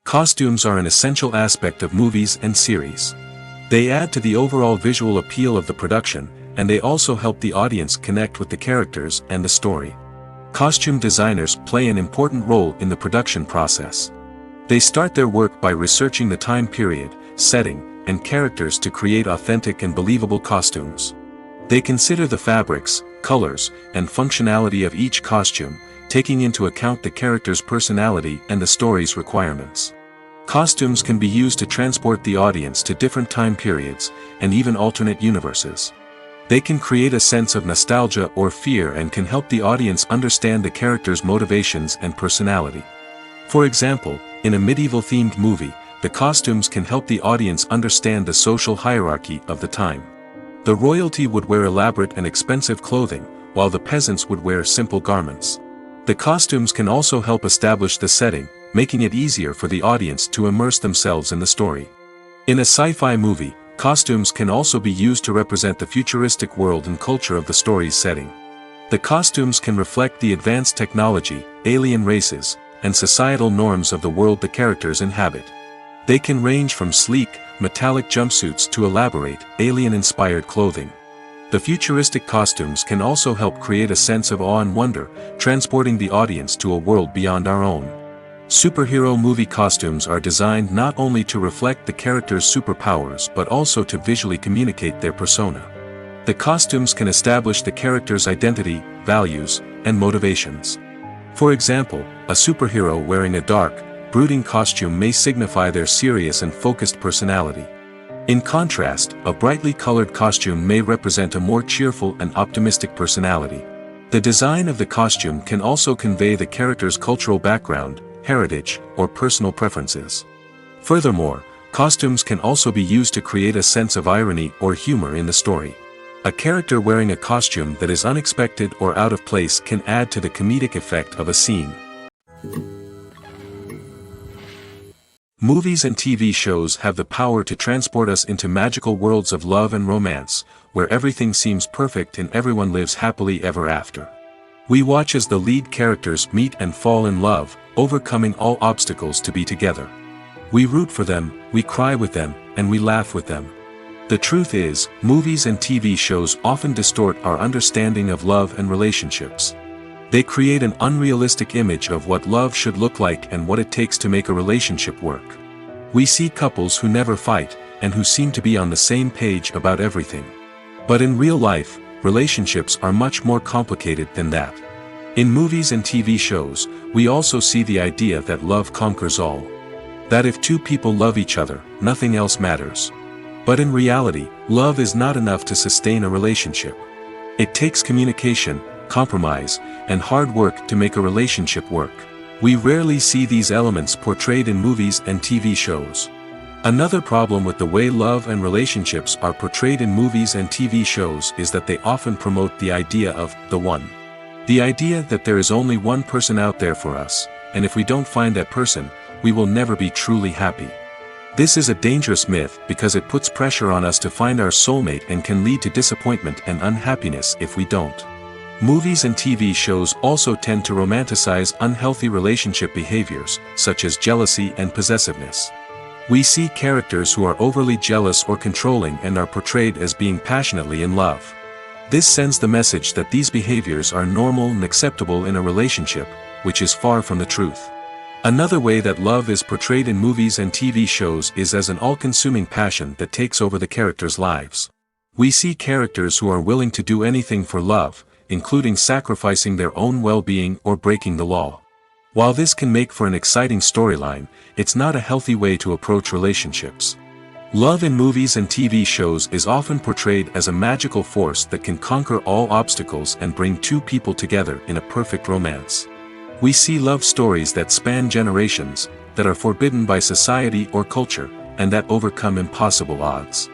Costumes are an essential aspect of movies and series. They add to the overall visual appeal of the production, and they also help the audience connect with the characters and the story. Costume designers play an important role in the production process. They start their work by researching the time period, setting, and characters to create authentic and believable costumes. They consider the fabrics, colors, and functionality of each costume, taking into account the character's personality and the story's requirements. Costumes can be used to transport the audience to different time periods, and even alternate universes. They can create a sense of nostalgia or fear and can help the audience understand the character's motivations and personality. For example, in a medieval-themed movie, the costumes can help the audience understand the social hierarchy of the time. The royalty would wear elaborate and expensive clothing, while the peasants would wear simple garments. The costumes can also help establish the setting, making it easier for the audience to immerse themselves in the story. In a sci-fi movie, costumes can also be used to represent the futuristic world and culture of the story's setting. The costumes can reflect the advanced technology, alien races, and societal norms of the world the characters inhabit. They can range from sleek, metallic jumpsuits to elaborate, alien-inspired clothing. The futuristic costumes can also help create a sense of awe and wonder, transporting the audience to a world beyond our own. Superhero movie costumes are designed not only to reflect the character's superpowers but also to visually communicate their persona. The costumes can establish the character's identity, values, and motivations. For example, a superhero wearing a dark, brooding costume may signify their serious and focused personality. In contrast, a brightly colored costume may represent a more cheerful and optimistic personality. The design of the costume can also convey the character's cultural background, heritage, or personal preferences. Furthermore, costumes can also be used to create a sense of irony or humor in the story. A character wearing a costume that is unexpected or out of place can add to the comedic effect of a scene. Movies and TV shows have the power to transport us into magical worlds of love and romance, where everything seems perfect and everyone lives happily ever after. We watch as the lead characters meet and fall in love, overcoming all obstacles to be together. We root for them, we cry with them, and we laugh with them. The truth is, movies and TV shows often distort our understanding of love and relationships. They create an unrealistic image of what love should look like and what it takes to make a relationship work. We see couples who never fight, and who seem to be on the same page about everything. But in real life, relationships are much more complicated than that. In movies and TV shows, we also see the idea that love conquers all. That if two people love each other, nothing else matters. But in reality, love is not enough to sustain a relationship. It takes communication, compromise, and hard work to make a relationship work. We rarely see these elements portrayed in movies and TV shows. Another problem with the way love and relationships are portrayed in movies and TV shows is that they often promote the idea of the one. The idea that there is only one person out there for us, and if we don't find that person, we will never be truly happy. This is a dangerous myth because it puts pressure on us to find our soulmate and can lead to disappointment and unhappiness if we don't. Movies and TV shows also tend to romanticize unhealthy relationship behaviors, such as jealousy and possessiveness. We see characters who are overly jealous or controlling and are portrayed as being passionately in love. This sends the message that these behaviors are normal and acceptable in a relationship, which is far from the truth. Another way that love is portrayed in movies and TV shows is as an all-consuming passion that takes over the characters' lives. We see characters who are willing to do anything for love, including sacrificing their own well-being or breaking the law. While this can make for an exciting storyline, it's not a healthy way to approach relationships. Love in movies and TV shows is often portrayed as a magical force that can conquer all obstacles and bring two people together in a perfect romance. We see love stories that span generations, that are forbidden by society or culture, and that overcome impossible odds.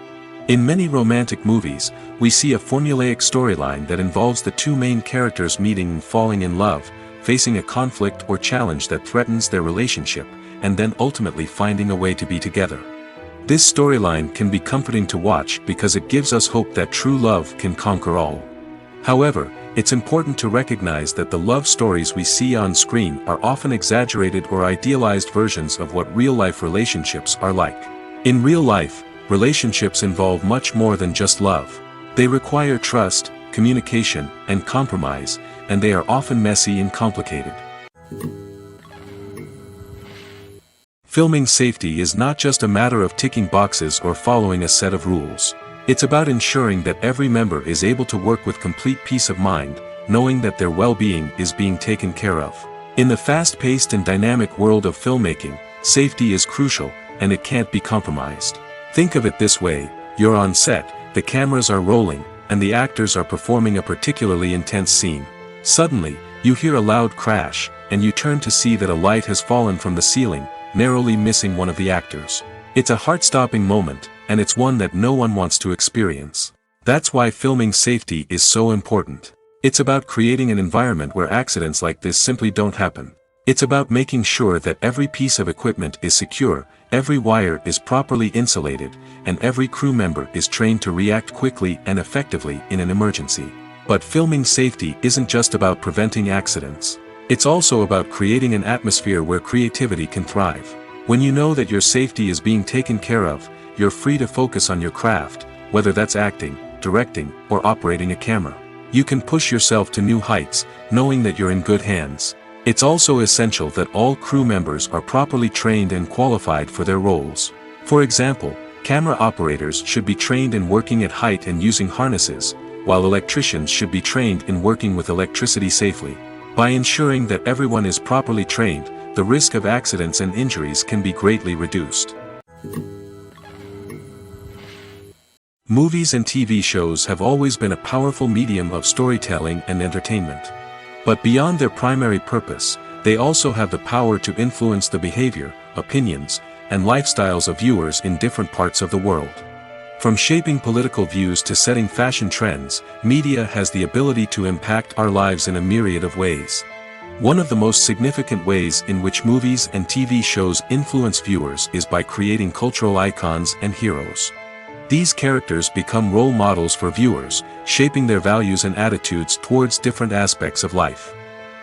In many romantic movies, we see a formulaic storyline that involves the two main characters meeting and falling in love, facing a conflict or challenge that threatens their relationship, and then ultimately finding a way to be together. This storyline can be comforting to watch because it gives us hope that true love can conquer all. However, it's important to recognize that the love stories we see on screen are often exaggerated or idealized versions of what real-life relationships are like. In real life, relationships involve much more than just love. They require trust, communication, and compromise, and they are often messy and complicated. Filming safety is not just a matter of ticking boxes or following a set of rules. It's about ensuring that every member is able to work with complete peace of mind, knowing that their well-being is being taken care of. In the fast-paced and dynamic world of filmmaking, safety is crucial, and it can't be compromised. Think of it this way: you're on set, the cameras are rolling, and the actors are performing a particularly intense scene. Suddenly, you hear a loud crash, and you turn to see that a light has fallen from the ceiling, narrowly missing one of the actors. It's a heart-stopping moment, and it's one that no one wants to experience. That's why filming safety is so important. It's about creating an environment where accidents like this simply don't happen. It's about making sure that every piece of equipment is secure, every wire is properly insulated, and every crew member is trained to react quickly and effectively in an emergency. But filming safety isn't just about preventing accidents. It's also about creating an atmosphere where creativity can thrive. When you know that your safety is being taken care of, you're free to focus on your craft, whether that's acting, directing, or operating a camera. You can push yourself to new heights, knowing that you're in good hands. It's also essential that all crew members are properly trained and qualified for their roles. For example, camera operators should be trained in working at height and using harnesses, while electricians should be trained in working with electricity safely. By ensuring that everyone is properly trained, the risk of accidents and injuries can be greatly reduced. Movies and TV shows have always been a powerful medium of storytelling and entertainment. But beyond their primary purpose, they also have the power to influence the behavior, opinions, and lifestyles of viewers in different parts of the world. From shaping political views to setting fashion trends, media has the ability to impact our lives in a myriad of ways. One of the most significant ways in which movies and TV shows influence viewers is by creating cultural icons and heroes. These characters become role models for viewers, shaping their values and attitudes towards different aspects of life.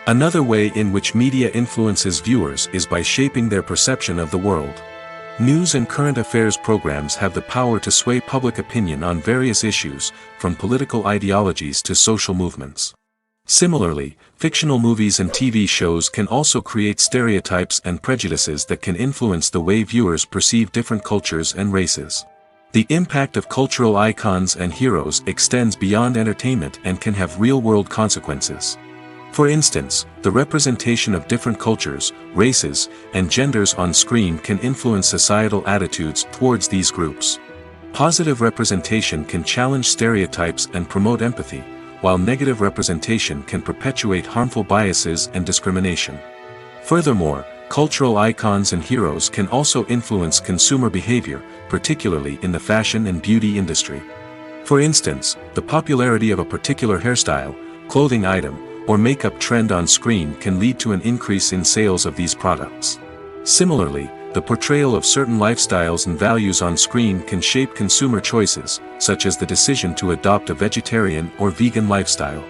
Another way in which media influences viewers is by shaping their perception of the world. News and current affairs programs have the power to sway public opinion on various issues, from political ideologies to social movements. Similarly, fictional movies and TV shows can also create stereotypes and prejudices that can influence the way viewers perceive different cultures and races. The impact of cultural icons and heroes extends beyond entertainment and can have real-world consequences. For instance, the representation of different cultures, races, and genders on screen can influence societal attitudes towards these groups. Positive representation can challenge stereotypes and promote empathy, while negative representation can perpetuate harmful biases and discrimination. Furthermore, cultural icons and heroes can also influence consumer behavior, particularly in the fashion and beauty industry. For instance, the popularity of a particular hairstyle, clothing item, or makeup trend on screen can lead to an increase in sales of these products. Similarly, the portrayal of certain lifestyles and values on screen can shape consumer choices, such as the decision to adopt a vegetarian or vegan lifestyle.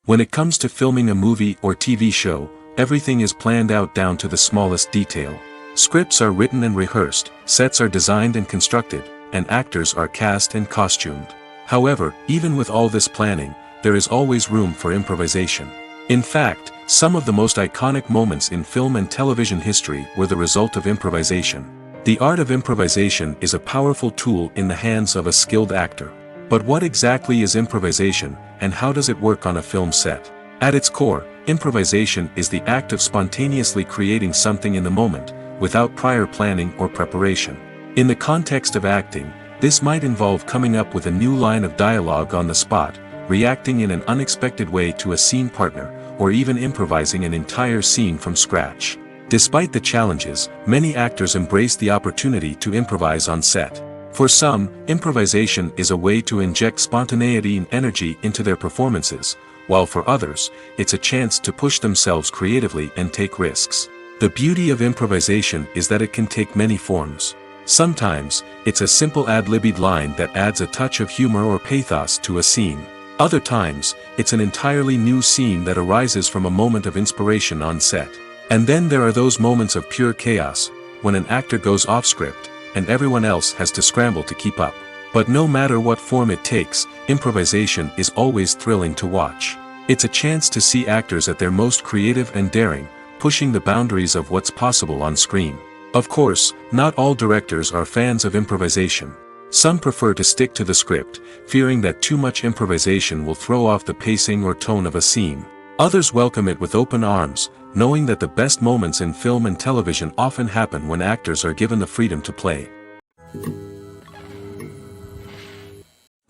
When it comes to filming a movie or TV show, everything is planned out down to the smallest detail. Scripts are written and rehearsed, sets are designed and constructed, and actors are cast and costumed. However, even with all this planning, there is always room for improvisation. In fact, some of the most iconic moments in film and television history were the result of improvisation. The art of improvisation is a powerful tool in the hands of a skilled actor. But what exactly is improvisation, and how does it work on a film set? At its core, improvisation is the act of spontaneously creating something in the moment, without prior planning or preparation. In the context of acting, this might involve coming up with a new line of dialogue on the spot, reacting in an unexpected way to a scene partner, or even improvising an entire scene from scratch. Despite the challenges, many actors embrace the opportunity to improvise on set. For some, improvisation is a way to inject spontaneity and energy into their performances, while for others, it's a chance to push themselves creatively and take risks. The beauty of improvisation is that it can take many forms. Sometimes, it's a simple ad-libbed line that adds a touch of humor or pathos to a scene. Other times, it's an entirely new scene that arises from a moment of inspiration on set. And then there are those moments of pure chaos, when an actor goes off script, and everyone else has to scramble to keep up. But no matter what form it takes, improvisation is always thrilling to watch. It's a chance to see actors at their most creative and daring, pushing the boundaries of what's possible on screen. Of course, not all directors are fans of improvisation. Some prefer to stick to the script, fearing that too much improvisation will throw off the pacing or tone of a scene. Others welcome it with open arms, knowing that the best moments in film and television often happen when actors are given the freedom to play.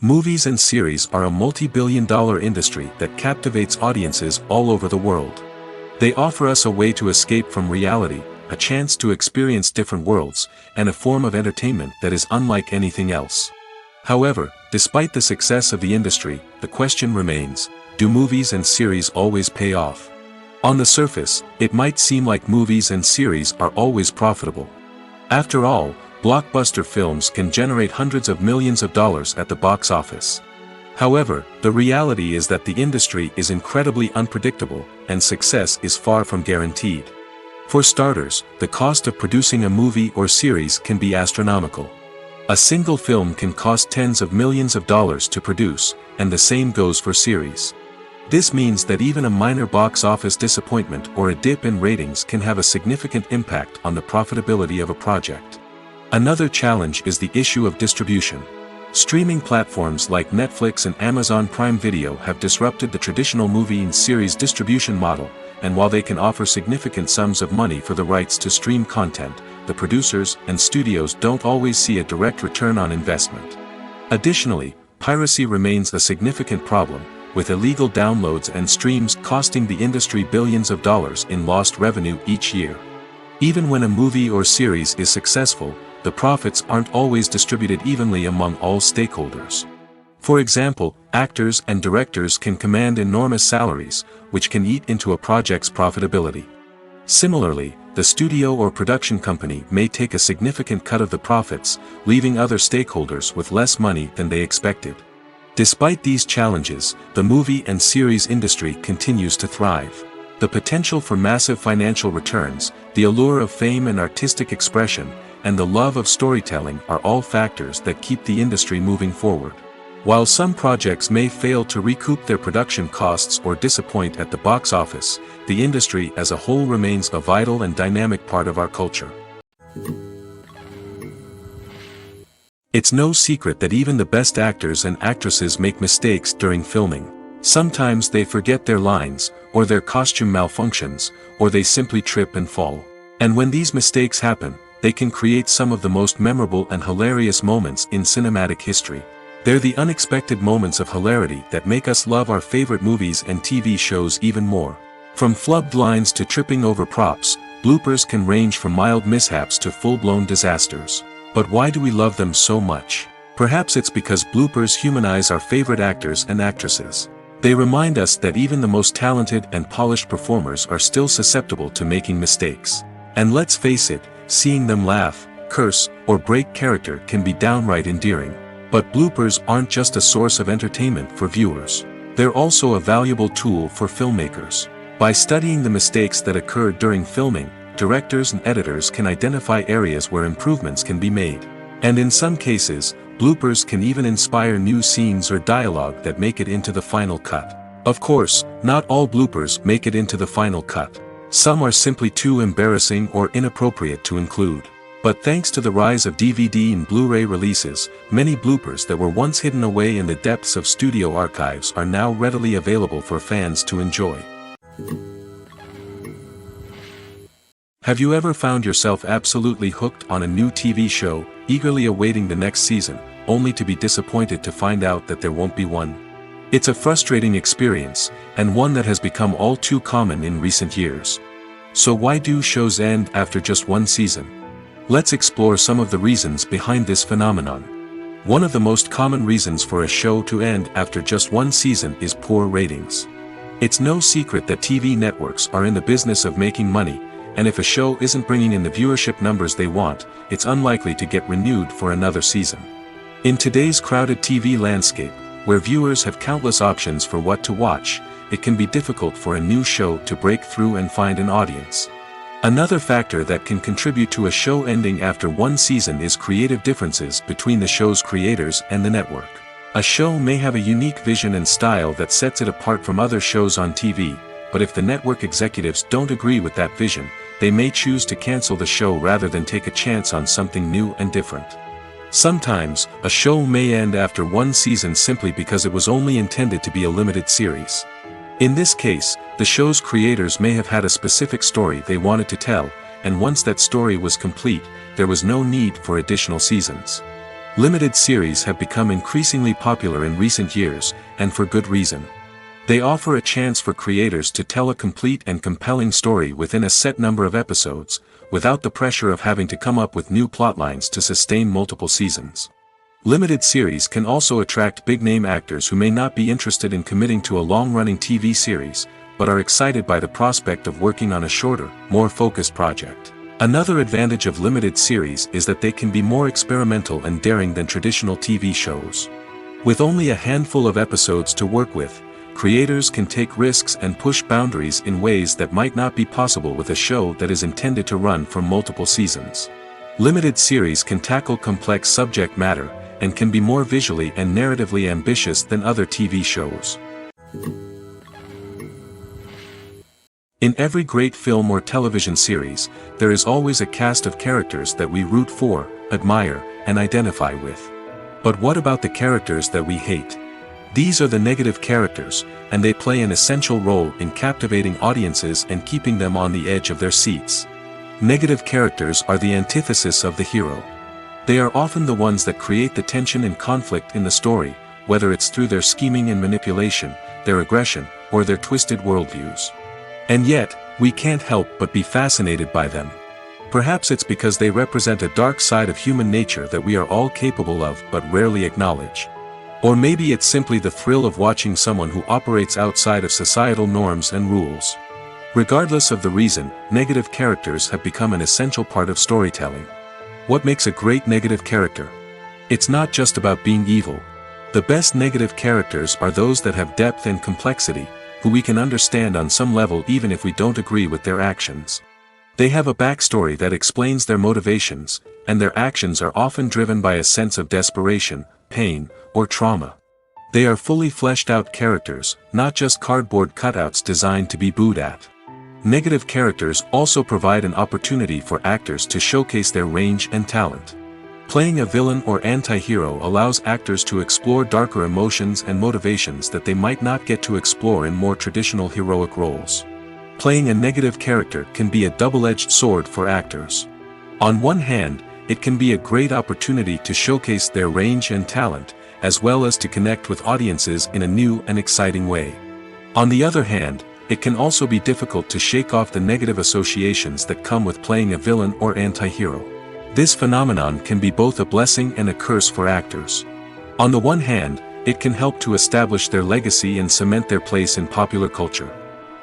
Movies and series are a multi-billion-dollar industry that captivates audiences all over the world. They offer us a way to escape from reality, a chance to experience different worlds, and a form of entertainment that is unlike anything else. However, despite the success of the industry, the question remains, do movies and series always pay off? On the surface, it might seem like movies and series are always profitable. After all, blockbuster films can generate hundreds of millions of dollars at the box office. However, the reality is that the industry is incredibly unpredictable, and success is far from guaranteed. For starters, the cost of producing a movie or series can be astronomical. A single film can cost tens of millions of dollars to produce, and the same goes for series. This means that even a minor box office disappointment or a dip in ratings can have a significant impact on the profitability of a project. Another challenge is the issue of distribution. Streaming platforms like Netflix and Amazon Prime Video have disrupted the traditional movie and series distribution model, and while they can offer significant sums of money for the rights to stream content, the producers and studios don't always see a direct return on investment. Additionally, piracy remains a significant problem, with illegal downloads and streams costing the industry billions of dollars in lost revenue each year. Even when a movie or series is successful, the profits aren't always distributed evenly among all stakeholders. For example, actors and directors can command enormous salaries, which can eat into a project's profitability. Similarly, the studio or production company may take a significant cut of the profits, leaving other stakeholders with less money than they expected. Despite these challenges, the movie and series industry continues to thrive. The potential for massive financial returns, the allure of fame and artistic expression, and the love of storytelling are all factors that keep the industry moving forward. While some projects may fail to recoup their production costs or disappoint at the box office, the industry as a whole remains a vital and dynamic part of our culture. It's no secret that even the best actors and actresses make mistakes during filming. Sometimes they forget their lines, or their costume malfunctions, or they simply trip and fall. And when these mistakes happen, they can create some of the most memorable and hilarious moments in cinematic history. They're the unexpected moments of hilarity that make us love our favorite movies and TV shows even more. From flubbed lines to tripping over props, bloopers can range from mild mishaps to full-blown disasters. But why do we love them so much? Perhaps it's because bloopers humanize our favorite actors and actresses. They remind us that even the most talented and polished performers are still susceptible to making mistakes. And let's face it, seeing them laugh, curse, or break character can be downright endearing. But bloopers aren't just a source of entertainment for viewers. They're also a valuable tool for filmmakers. By studying the mistakes that occurred during filming, directors and editors can identify areas where improvements can be made. And in some cases, bloopers can even inspire new scenes or dialogue that make it into the final cut. Of course, not all bloopers make it into the final cut. Some are simply too embarrassing or inappropriate to include. But thanks to the rise of DVD and Blu-ray releases, many bloopers that were once hidden away in the depths of studio archives are now readily available for fans to enjoy. Have you ever found yourself absolutely hooked on a new TV show, eagerly awaiting the next season, only to be disappointed to find out that there won't be one? It's a frustrating experience, and one that has become all too common in recent years. So why do shows end after just one season? Let's explore some of the reasons behind this phenomenon. One of the most common reasons for a show to end after just one season is poor ratings. It's no secret that TV networks are in the business of making money, and if a show isn't bringing in the viewership numbers they want, it's unlikely to get renewed for another season. In today's crowded TV landscape, where viewers have countless options for what to watch, it can be difficult for a new show to break through and find an audience. Another factor that can contribute to a show ending after one season is creative differences between the show's creators and the network. A show may have a unique vision and style that sets it apart from other shows on TV, but if the network executives don't agree with that vision, they may choose to cancel the show rather than take a chance on something new and different. Sometimes, a show may end after one season simply because it was only intended to be a limited series. In this case, the show's creators may have had a specific story they wanted to tell, and once that story was complete, there was no need for additional seasons. Limited series have become increasingly popular in recent years, and for good reason. They offer a chance for creators to tell a complete and compelling story within a set number of episodes, without the pressure of having to come up with new plotlines to sustain multiple seasons. Limited series can also attract big-name actors who may not be interested in committing to a long-running TV series, but are excited by the prospect of working on a shorter, more focused project. Another advantage of limited series is that they can be more experimental and daring than traditional TV shows. With only a handful of episodes to work with, creators can take risks and push boundaries in ways that might not be possible with a show that is intended to run for multiple seasons. Limited series can tackle complex subject matter, and can be more visually and narratively ambitious than other TV shows. In every great film or television series, there is always a cast of characters that we root for, admire, and identify with. But what about the characters that we hate? These are the negative characters, and they play an essential role in captivating audiences and keeping them on the edge of their seats. Negative characters are the antithesis of the hero. They are often the ones that create the tension and conflict in the story, whether it's through their scheming and manipulation, their aggression, or their twisted worldviews. And yet, we can't help but be fascinated by them. Perhaps it's because they represent a dark side of human nature that we are all capable of but rarely acknowledge. Or maybe it's simply the thrill of watching someone who operates outside of societal norms and rules. Regardless of the reason, negative characters have become an essential part of storytelling. What makes a great negative character? It's not just about being evil. The best negative characters are those that have depth and complexity, who we can understand on some level even if we don't agree with their actions. They have a backstory that explains their motivations, and their actions are often driven by a sense of desperation, pain, or trauma. They are fully fleshed out characters, not just cardboard cutouts designed to be booed at. Negative characters also provide an opportunity for actors to showcase their range and talent. Playing a villain or anti-hero allows actors to explore darker emotions and motivations that they might not get to explore in more traditional heroic roles. Playing a negative character can be a double-edged sword for actors. On one hand, it can be a great opportunity to showcase their range and talent, as well as to connect with audiences in a new and exciting way. On the other hand, it can also be difficult to shake off the negative associations that come with playing a villain or anti-hero. This phenomenon can be both a blessing and a curse for actors. On the one hand, it can help to establish their legacy and cement their place in popular culture.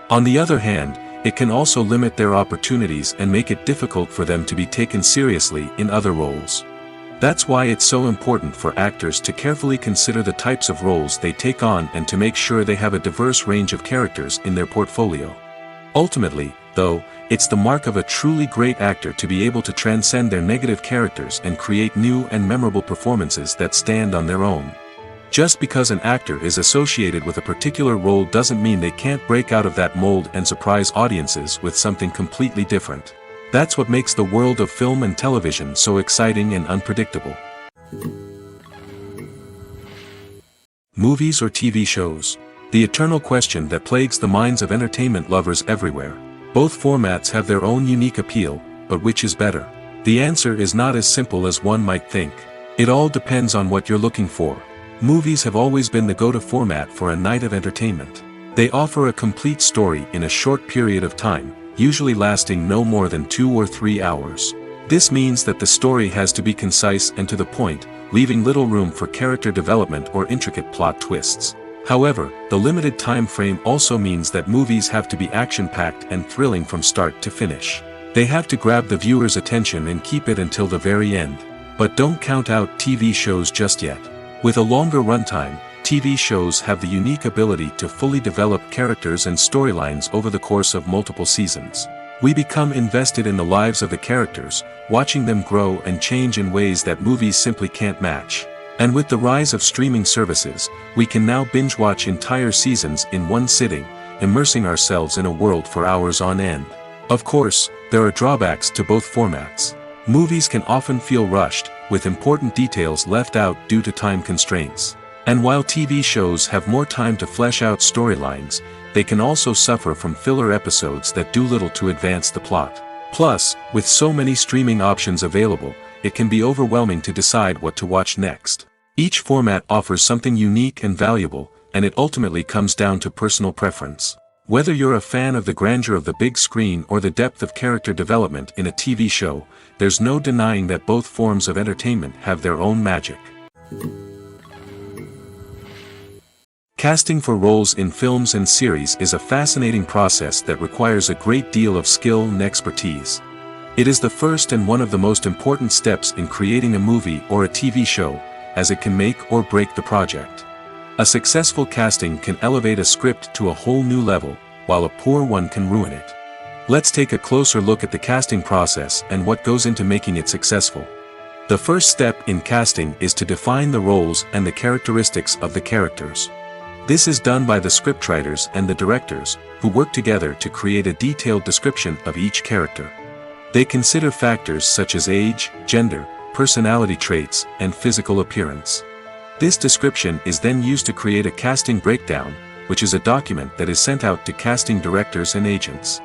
On the other hand, it can also limit their opportunities and make it difficult for them to be taken seriously in other roles. That's why it's so important for actors to carefully consider the types of roles they take on and to make sure they have a diverse range of characters in their portfolio. Ultimately, though, it's the mark of a truly great actor to be able to transcend their negative characters and create new and memorable performances that stand on their own. Just because an actor is associated with a particular role doesn't mean they can't break out of that mold and surprise audiences with something completely different. That's what makes the world of film and television so exciting and unpredictable. Movies or TV shows? The eternal question that plagues the minds of entertainment lovers everywhere. Both formats have their own unique appeal, but which is better? The answer is not as simple as one might think. It all depends on what you're looking for. Movies have always been the go-to format for a night of entertainment. They offer a complete story in a short period of time, usually lasting no more than 2 or 3 hours. This means that the story has to be concise and to the point, leaving little room for character development or intricate plot twists. However, the limited time frame also means that movies have to be action-packed and thrilling from start to finish. They have to grab the viewer's attention and keep it until the very end. But don't count out TV shows just yet. With a longer runtime, TV shows have the unique ability to fully develop characters and storylines over the course of multiple seasons. We become invested in the lives of the characters, watching them grow and change in ways that movies simply can't match. And with the rise of streaming services, we can now binge-watch entire seasons in one sitting, immersing ourselves in a world for hours on end. Of course, there are drawbacks to both formats. Movies can often feel rushed, with important details left out due to time constraints. And while TV shows have more time to flesh out storylines, they can also suffer from filler episodes that do little to advance the plot. Plus, with so many streaming options available, it can be overwhelming to decide what to watch next. Each format offers something unique and valuable, and it ultimately comes down to personal preference. Whether you're a fan of the grandeur of the big screen or the depth of character development in a TV show, there's no denying that both forms of entertainment have their own magic. Casting for roles in films and series is a fascinating process that requires a great deal of skill and expertise. It is the first and one of the most important steps in creating a movie or a TV show, as it can make or break the project. A successful casting can elevate a script to a whole new level, while a poor one can ruin it. Let's take a closer look at the casting process and what goes into making it successful. The first step in casting is to define the roles and the characteristics of the characters. This is done by the scriptwriters and the directors, who work together to create a detailed description of each character. They consider factors such as age, gender, personality traits, and physical appearance. This description is then used to create a casting breakdown, which is a document that is sent out to casting directors and agents.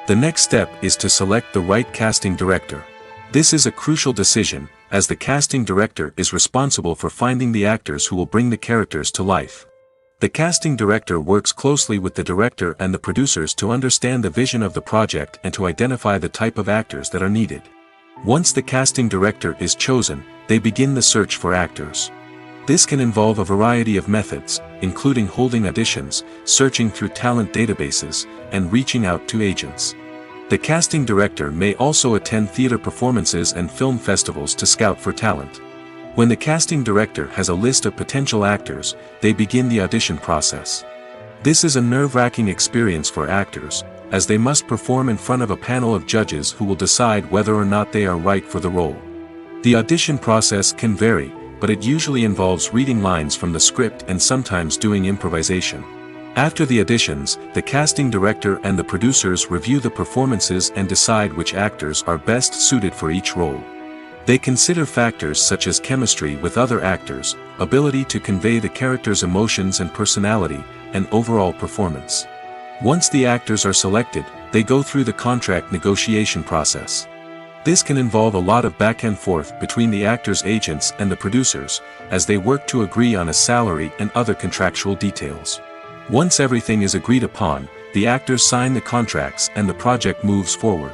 The next step is to select the right casting director. This is a crucial decision, as the casting director is responsible for finding the actors who will bring the characters to life. The casting director works closely with the director and the producers to understand the vision of the project and to identify the type of actors that are needed. Once the casting director is chosen, they begin the search for actors. This can involve a variety of methods, including holding auditions, searching through talent databases, and reaching out to agents. The casting director may also attend theater performances and film festivals to scout for talent. When the casting director has a list of potential actors, they begin the audition process. This is a nerve-wracking experience for actors, as they must perform in front of a panel of judges who will decide whether or not they are right for the role. The audition process can vary, but it usually involves reading lines from the script and sometimes doing improvisation. After the auditions, the casting director and the producers review the performances and decide which actors are best suited for each role. They consider factors such as chemistry with other actors, ability to convey the character's emotions and personality, and overall performance. Once the actors are selected, they go through the contract negotiation process. This can involve a lot of back and forth between the actors' agents and the producers, as they work to agree on a salary and other contractual details. Once everything is agreed upon, the actors sign the contracts and the project moves forward.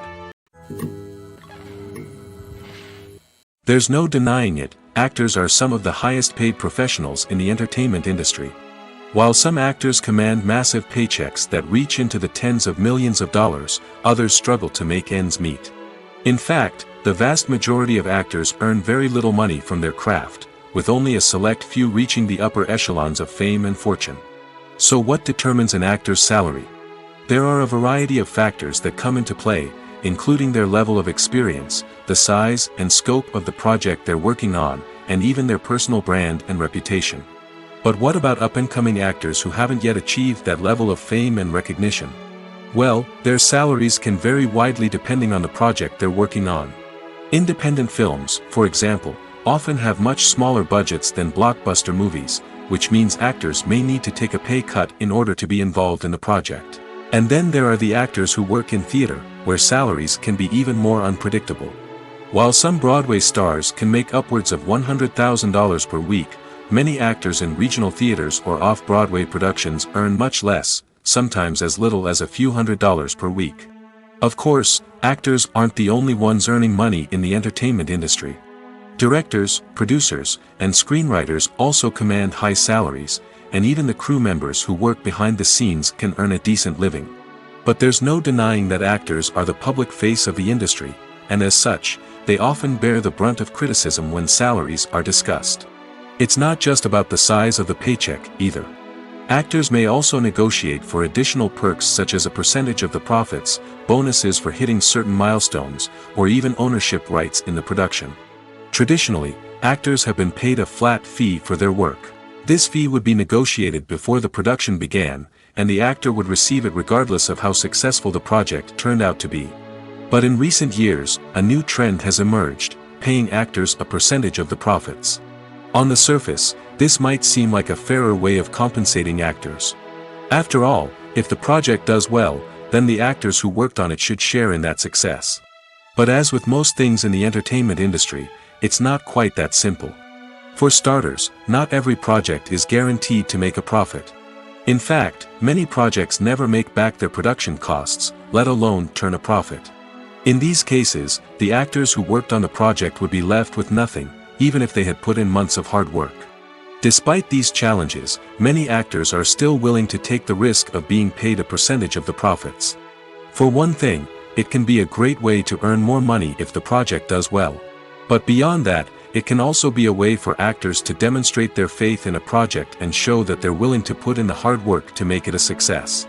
There's no denying it, actors are some of the highest paid professionals in the entertainment industry. While some actors command massive paychecks that reach into the tens of millions of dollars, others struggle to make ends meet. In fact, the vast majority of actors earn very little money from their craft, with only a select few reaching the upper echelons of fame and fortune. So what determines an actor's salary? There are a variety of factors that come into play, including their level of experience, the size and scope of the project they're working on, and even their personal brand and reputation. But what about up-and-coming actors who haven't yet achieved that level of fame and recognition? Well, their salaries can vary widely depending on the project they're working on. Independent films, for example, often have much smaller budgets than blockbuster movies, which means actors may need to take a pay cut in order to be involved in the project. And then there are the actors who work in theater, where salaries can be even more unpredictable. While some Broadway stars can make upwards of $100,000 per week, many actors in regional theaters or off-Broadway productions earn much less, sometimes as little as a few $100s per week. Of course, actors aren't the only ones earning money in the entertainment industry. Directors, producers, and screenwriters also command high salaries, and even the crew members who work behind the scenes can earn a decent living. But there's no denying that actors are the public face of the industry, and as such, they often bear the brunt of criticism when salaries are discussed. It's not just about the size of the paycheck, either. Actors may also negotiate for additional perks such as a percentage of the profits, bonuses for hitting certain milestones, or even ownership rights in the production. Traditionally, actors have been paid a flat fee for their work. This fee would be negotiated before the production began, and the actor would receive it regardless of how successful the project turned out to be. But in recent years, a new trend has emerged, paying actors a percentage of the profits. On the surface, this might seem like a fairer way of compensating actors. After all, if the project does well, then the actors who worked on it should share in that success. But as with most things in the entertainment industry, it's not quite that simple. For starters, not every project is guaranteed to make a profit. In fact, many projects never make back their production costs, let alone turn a profit. In these cases, the actors who worked on the project would be left with nothing, even if they had put in months of hard work. Despite these challenges, many actors are still willing to take the risk of being paid a percentage of the profits. For one thing, it can be a great way to earn more money if the project does well. But beyond that, it can also be a way for actors to demonstrate their faith in a project and show that they're willing to put in the hard work to make it a success.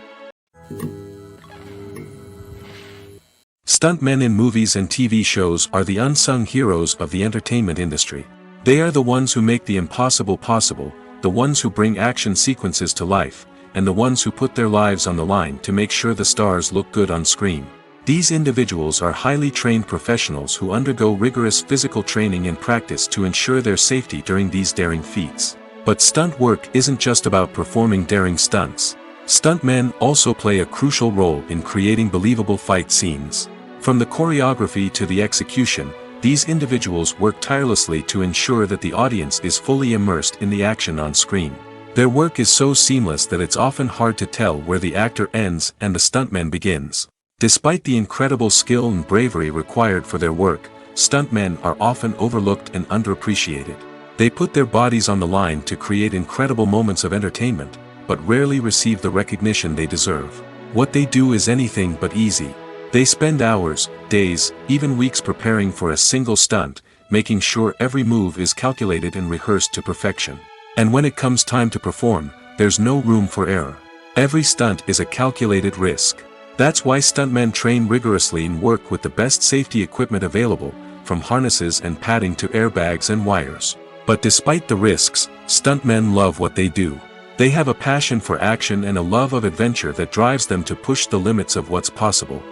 Stuntmen in movies and TV shows are the unsung heroes of the entertainment industry. They are the ones who make the impossible possible, the ones who bring action sequences to life, and the ones who put their lives on the line to make sure the stars look good on screen. These individuals are highly trained professionals who undergo rigorous physical training and practice to ensure their safety during these daring feats. But stunt work isn't just about performing daring stunts. Stuntmen also play a crucial role in creating believable fight scenes. From the choreography to the execution, these individuals work tirelessly to ensure that the audience is fully immersed in the action on screen. Their work is so seamless that it's often hard to tell where the actor ends and the stuntman begins. Despite the incredible skill and bravery required for their work, stuntmen are often overlooked and underappreciated. They put their bodies on the line to create incredible moments of entertainment, but rarely receive the recognition they deserve. What they do is anything but easy. They spend hours, days, even weeks preparing for a single stunt, making sure every move is calculated and rehearsed to perfection. And when it comes time to perform, there's no room for error. Every stunt is a calculated risk. That's why stuntmen train rigorously and work with the best safety equipment available, from harnesses and padding to airbags and wires. But despite the risks, stuntmen love what they do. They have a passion for action and a love of adventure that drives them to push the limits of what's possible.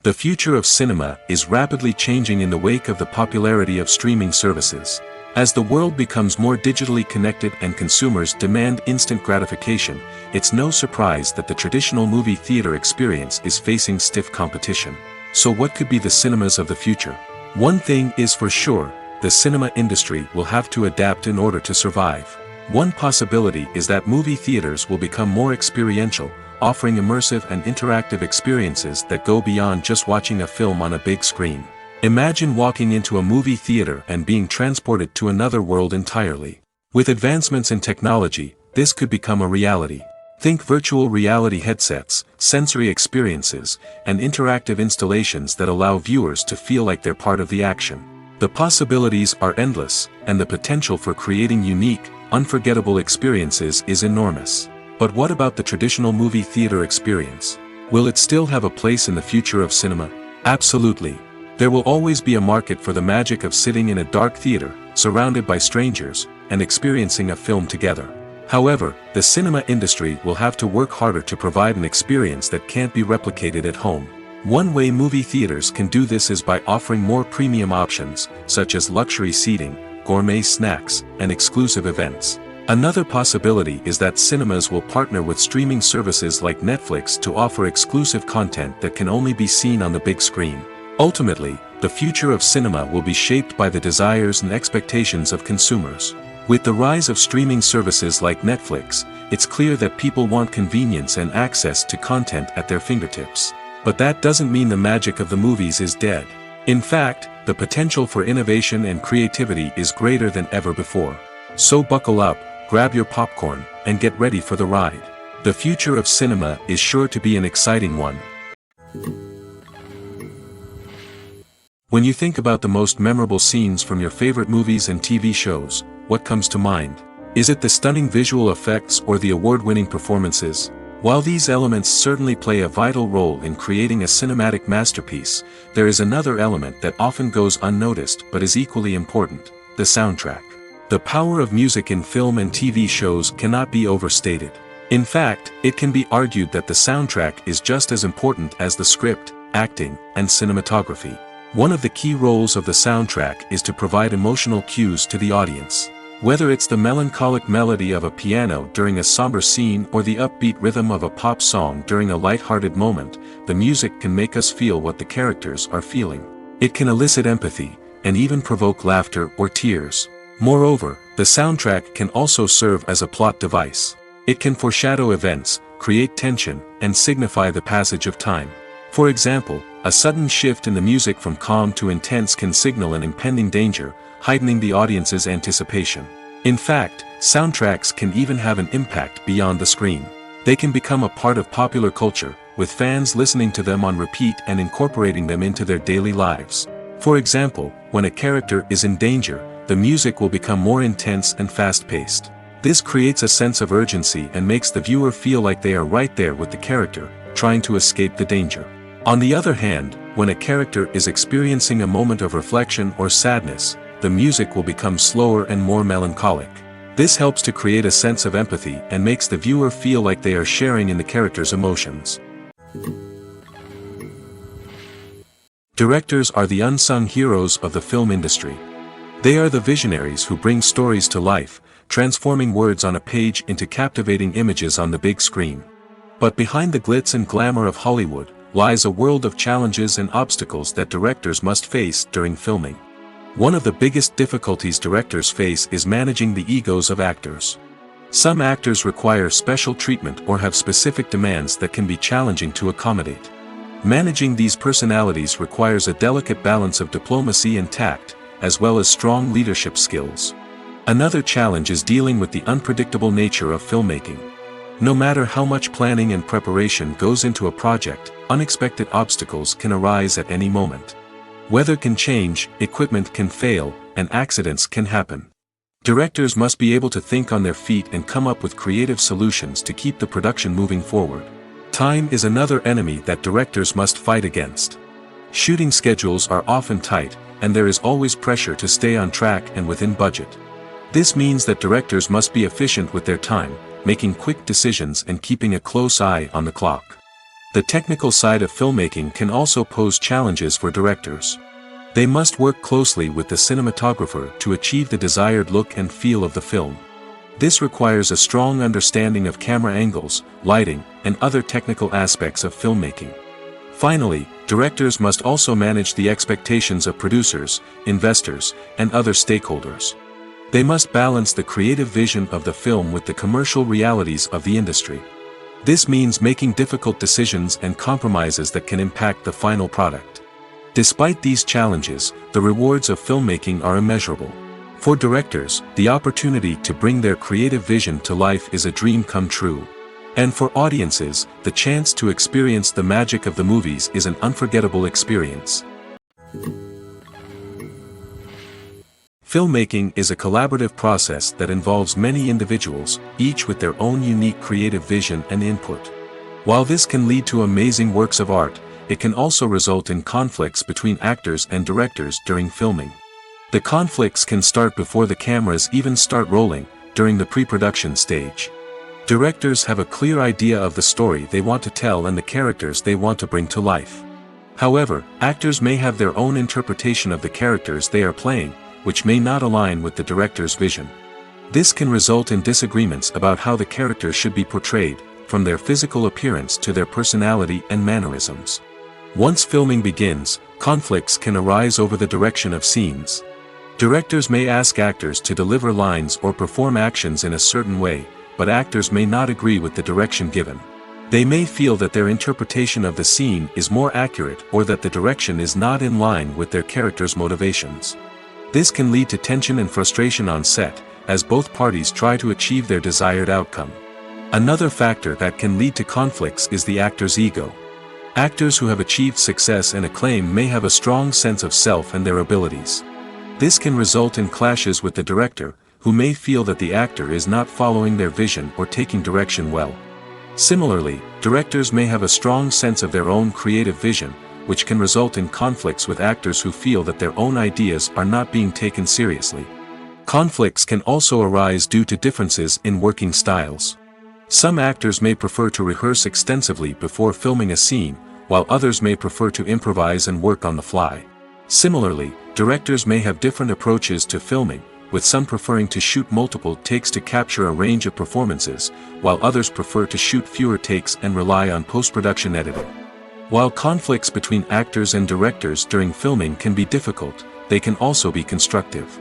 The future of cinema is rapidly changing in the wake of the popularity of streaming services. As the world becomes more digitally connected and consumers demand instant gratification, it's no surprise that the traditional movie theater experience is facing stiff competition. So what could be the cinemas of the future? One thing is for sure, the cinema industry will have to adapt in order to survive. One possibility is that movie theaters will become more experiential, offering immersive and interactive experiences that go beyond just watching a film on a big screen. Imagine walking into a movie theater and being transported to another world entirely. With advancements in technology, this could become a reality. Think virtual reality headsets, sensory experiences, and interactive installations that allow viewers to feel like they're part of the action. The possibilities are endless, and the potential for creating unique, unforgettable experiences is enormous. But what about the traditional movie theater experience? Will it still have a place in the future of cinema? Absolutely. There will always be a market for the magic of sitting in a dark theater, surrounded by strangers, and experiencing a film together. However, the cinema industry will have to work harder to provide an experience that can't be replicated at home. One way movie theaters can do this is by offering more premium options, such as luxury seating, gourmet snacks, and exclusive events. Another possibility is that cinemas will partner with streaming services like Netflix to offer exclusive content that can only be seen on the big screen. Ultimately, the future of cinema will be shaped by the desires and expectations of consumers. With the rise of streaming services like Netflix, it's clear that people want convenience and access to content at their fingertips. But that doesn't mean the magic of the movies is dead. In fact, the potential for innovation and creativity is greater than ever before. So buckle up, grab your popcorn, and get ready for the ride. The future of cinema is sure to be an exciting one. When you think about the most memorable scenes from your favorite movies and TV shows, what comes to mind? Is it the stunning visual effects or the award-winning performances? While these elements certainly play a vital role in creating a cinematic masterpiece, there is another element that often goes unnoticed but is equally important: the soundtrack. The power of music in film and TV shows cannot be overstated. In fact, it can be argued that the soundtrack is just as important as the script, acting, and cinematography. One of the key roles of the soundtrack is to provide emotional cues to the audience. Whether it's the melancholic melody of a piano during a somber scene or the upbeat rhythm of a pop song during a light-hearted moment, the music can make us feel what the characters are feeling. It can elicit empathy, and even provoke laughter or tears. Moreover, the soundtrack can also serve as a plot device. It can foreshadow events, create tension, and signify the passage of time. For example, a sudden shift in the music from calm to intense can signal an impending danger, heightening the audience's anticipation. In fact, soundtracks can even have an impact beyond the screen. They can become a part of popular culture, with fans listening to them on repeat and incorporating them into their daily lives. For example, when a character is in danger, the music will become more intense and fast-paced. This creates a sense of urgency and makes the viewer feel like they are right there with the character, trying to escape the danger. On the other hand, when a character is experiencing a moment of reflection or sadness, the music will become slower and more melancholic. This helps to create a sense of empathy and makes the viewer feel like they are sharing in the character's emotions. Directors are the unsung heroes of the film industry. They are the visionaries who bring stories to life, transforming words on a page into captivating images on the big screen. But behind the glitz and glamour of Hollywood lies a world of challenges and obstacles that directors must face during filming. One of the biggest difficulties directors face is managing the egos of actors. Some actors require special treatment or have specific demands that can be challenging to accommodate. Managing these personalities requires a delicate balance of diplomacy and tact, as well as strong leadership skills. Another challenge is dealing with the unpredictable nature of filmmaking. No matter how much planning and preparation goes into a project, unexpected obstacles can arise at any moment. Weather can change, equipment can fail, and accidents can happen. Directors must be able to think on their feet and come up with creative solutions to keep the production moving forward. Time is another enemy that directors must fight against. Shooting schedules are often tight, and there is always pressure to stay on track and within budget. This means that directors must be efficient with their time, making quick decisions and keeping a close eye on the clock. The technical side of filmmaking can also pose challenges for directors. They must work closely with the cinematographer to achieve the desired look and feel of the film. This requires a strong understanding of camera angles, lighting, and other technical aspects of filmmaking. Finally, directors must also manage the expectations of producers, investors, and other stakeholders. They must balance the creative vision of the film with the commercial realities of the industry. This means making difficult decisions and compromises that can impact the final product. Despite these challenges, the rewards of filmmaking are immeasurable. For directors, the opportunity to bring their creative vision to life is a dream come true. And for audiences, the chance to experience the magic of the movies is an unforgettable experience. Filmmaking is a collaborative process that involves many individuals, each with their own unique creative vision and input. While this can lead to amazing works of art, it can also result in conflicts between actors and directors during filming. The conflicts can start before the cameras even start rolling, during the pre-production stage. Directors have a clear idea of the story they want to tell and the characters they want to bring to life. However, actors may have their own interpretation of the characters they are playing, which may not align with the director's vision. This can result in disagreements about how the characters should be portrayed, from their physical appearance to their personality and mannerisms. Once filming begins, conflicts can arise over the direction of scenes. Directors may ask actors to deliver lines or perform actions in a certain way, but actors may not agree with the direction given. They may feel that their interpretation of the scene is more accurate or that the direction is not in line with their character's motivations. This can lead to tension and frustration on set, as both parties try to achieve their desired outcome. Another factor that can lead to conflicts is the actor's ego. Actors who have achieved success and acclaim may have a strong sense of self and their abilities. This can result in clashes with the director, who may feel that the actor is not following their vision or taking direction well. Similarly, directors may have a strong sense of their own creative vision, which can result in conflicts with actors who feel that their own ideas are not being taken seriously. Conflicts can also arise due to differences in working styles. Some actors may prefer to rehearse extensively before filming a scene, while others may prefer to improvise and work on the fly. Similarly, directors may have different approaches to filming, with some preferring to shoot multiple takes to capture a range of performances, while others prefer to shoot fewer takes and rely on post-production editing. While conflicts between actors and directors during filming can be difficult, they can also be constructive.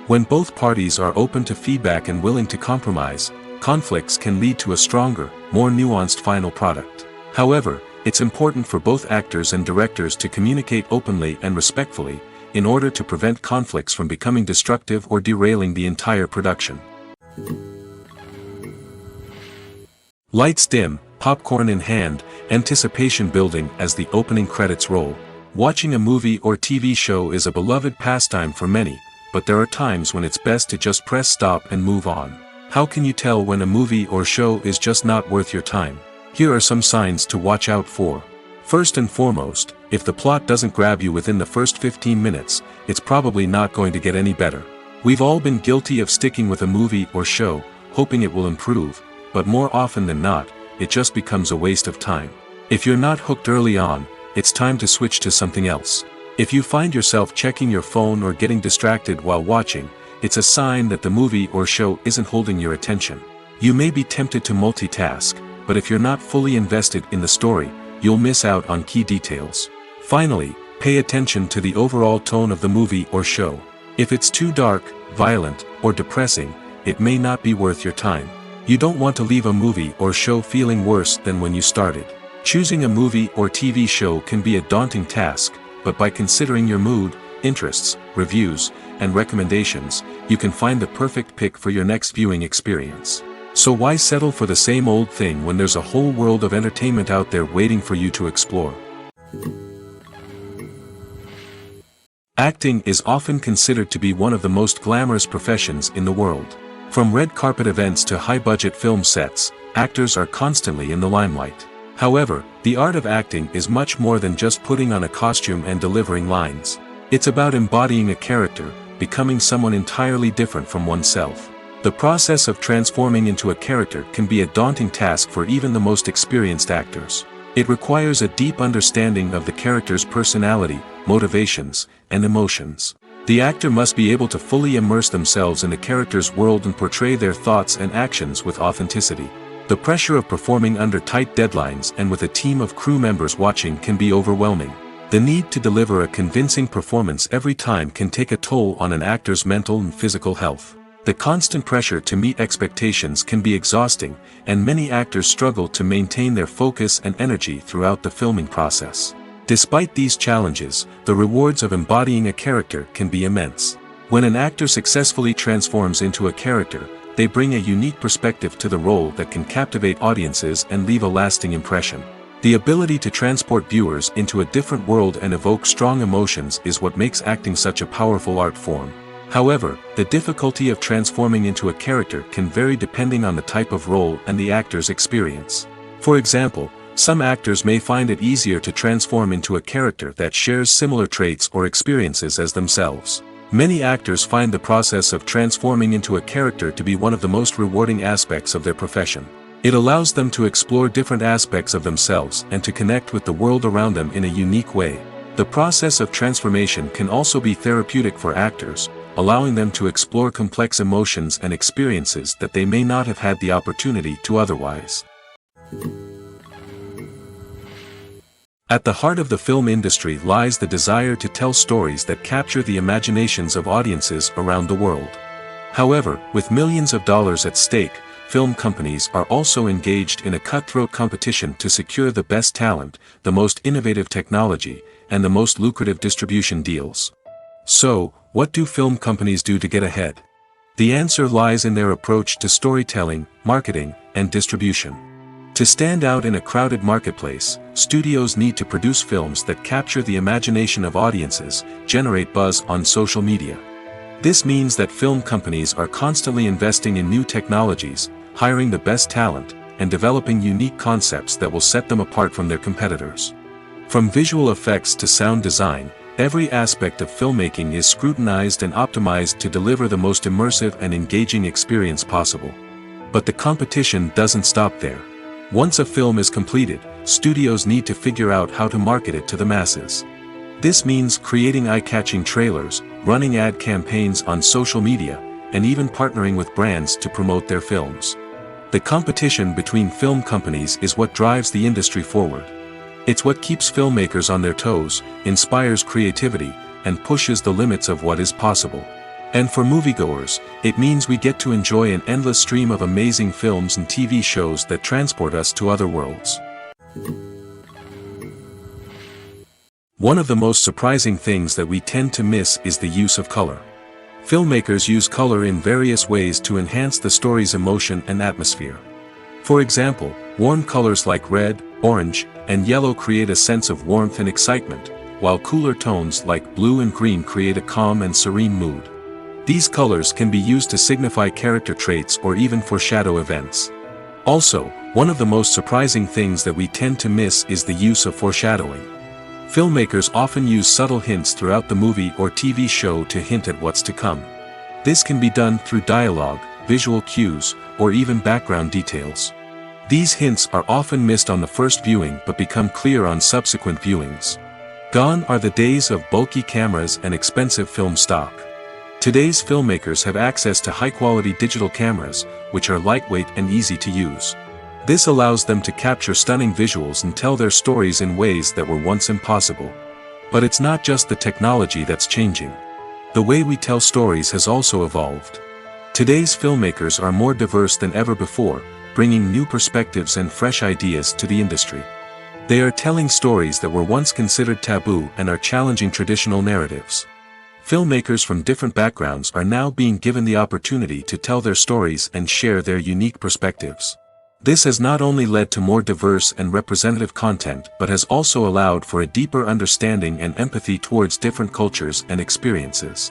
When both parties are open to feedback and willing to compromise, conflicts can lead to a stronger, more nuanced final product. However, it's important for both actors and directors to communicate openly and respectfully, in order to prevent conflicts from becoming destructive or derailing the entire production. Lights dim, popcorn in hand, anticipation building as the opening credits roll. Watching a movie or TV show is a beloved pastime for many, but there are times when it's best to just press stop and move on. How can you tell when a movie or show is just not worth your time? Here are some signs to watch out for. First and foremost, if the plot doesn't grab you within the first 15 minutes, it's probably not going to get any better. We've all been guilty of sticking with a movie or show, hoping it will improve, but more often than not, it just becomes a waste of time. If you're not hooked early on, it's time to switch to something else. If you find yourself checking your phone or getting distracted while watching, it's a sign that the movie or show isn't holding your attention. You may be tempted to multitask, but if you're not fully invested in the story, you'll miss out on key details. Finally, pay attention to the overall tone of the movie or show. If it's too dark, violent, or depressing, it may not be worth your time. You don't want to leave a movie or show feeling worse than when you started. Choosing a movie or TV show can be a daunting task, but by considering your mood, interests, reviews, and recommendations, you can find the perfect pick for your next viewing experience. So why settle for the same old thing when there's a whole world of entertainment out there waiting for you to explore? Acting is often considered to be one of the most glamorous professions in the world. From red carpet events to high-budget film sets, actors are constantly in the limelight. However, the art of acting is much more than just putting on a costume and delivering lines. It's about embodying a character, becoming someone entirely different from oneself. The process of transforming into a character can be a daunting task for even the most experienced actors. It requires a deep understanding of the character's personality, motivations, and emotions. The actor must be able to fully immerse themselves in the character's world and portray their thoughts and actions with authenticity. The pressure of performing under tight deadlines and with a team of crew members watching can be overwhelming. The need to deliver a convincing performance every time can take a toll on an actor's mental and physical health. The constant pressure to meet expectations can be exhausting, and many actors struggle to maintain their focus and energy throughout the filming process. Despite these challenges, the rewards of embodying a character can be immense. When an actor successfully transforms into a character, they bring a unique perspective to the role that can captivate audiences and leave a lasting impression. The ability to transport viewers into a different world and evoke strong emotions is what makes acting such a powerful art form. However, the difficulty of transforming into a character can vary depending on the type of role and the actor's experience. For example, some actors may find it easier to transform into a character that shares similar traits or experiences as themselves. Many actors find the process of transforming into a character to be one of the most rewarding aspects of their profession. It allows them to explore different aspects of themselves and to connect with the world around them in a unique way. The process of transformation can also be therapeutic for actors, allowing them to explore complex emotions and experiences that they may not have had the opportunity to otherwise. At the heart of the film industry lies the desire to tell stories that capture the imaginations of audiences around the world. However, with millions of dollars at stake, film companies are also engaged in a cutthroat competition to secure the best talent, the most innovative technology, and the most lucrative distribution deals. So, what do film companies do to get ahead? The answer lies in their approach to storytelling, marketing, and distribution. To stand out in a crowded marketplace, studios need to produce films that capture the imagination of audiences, generate buzz on social media. This means that film companies are constantly investing in new technologies, hiring the best talent, and developing unique concepts that will set them apart from their competitors. From visual effects to sound design, every aspect of filmmaking is scrutinized and optimized to deliver the most immersive and engaging experience possible. But the competition doesn't stop there. Once a film is completed, studios need to figure out how to market it to the masses. This means creating eye-catching trailers, running ad campaigns on social media, and even partnering with brands to promote their films. The competition between film companies is what drives the industry forward. It's what keeps filmmakers on their toes, inspires creativity, and pushes the limits of what is possible. And for moviegoers, it means we get to enjoy an endless stream of amazing films and TV shows that transport us to other worlds. One of the most surprising things that we tend to miss is the use of color. Filmmakers use color in various ways to enhance the story's emotion and atmosphere. For example, warm colors like red, orange, and yellow create a sense of warmth and excitement, while cooler tones like blue and green create a calm and serene mood. These colors can be used to signify character traits or even foreshadow events. Also, one of the most surprising things that we tend to miss is the use of foreshadowing. Filmmakers often use subtle hints throughout the movie or TV show to hint at what's to come. This can be done through dialogue, visual cues, or even background details. These hints are often missed on the first viewing but become clear on subsequent viewings. Gone are the days of bulky cameras and expensive film stock. Today's filmmakers have access to high-quality digital cameras, which are lightweight and easy to use. This allows them to capture stunning visuals and tell their stories in ways that were once impossible. But it's not just the technology that's changing. The way we tell stories has also evolved. Today's filmmakers are more diverse than ever before, bringing new perspectives and fresh ideas to the industry. They are telling stories that were once considered taboo and are challenging traditional narratives. Filmmakers from different backgrounds are now being given the opportunity to tell their stories and share their unique perspectives. This has not only led to more diverse and representative content but has also allowed for a deeper understanding and empathy towards different cultures and experiences.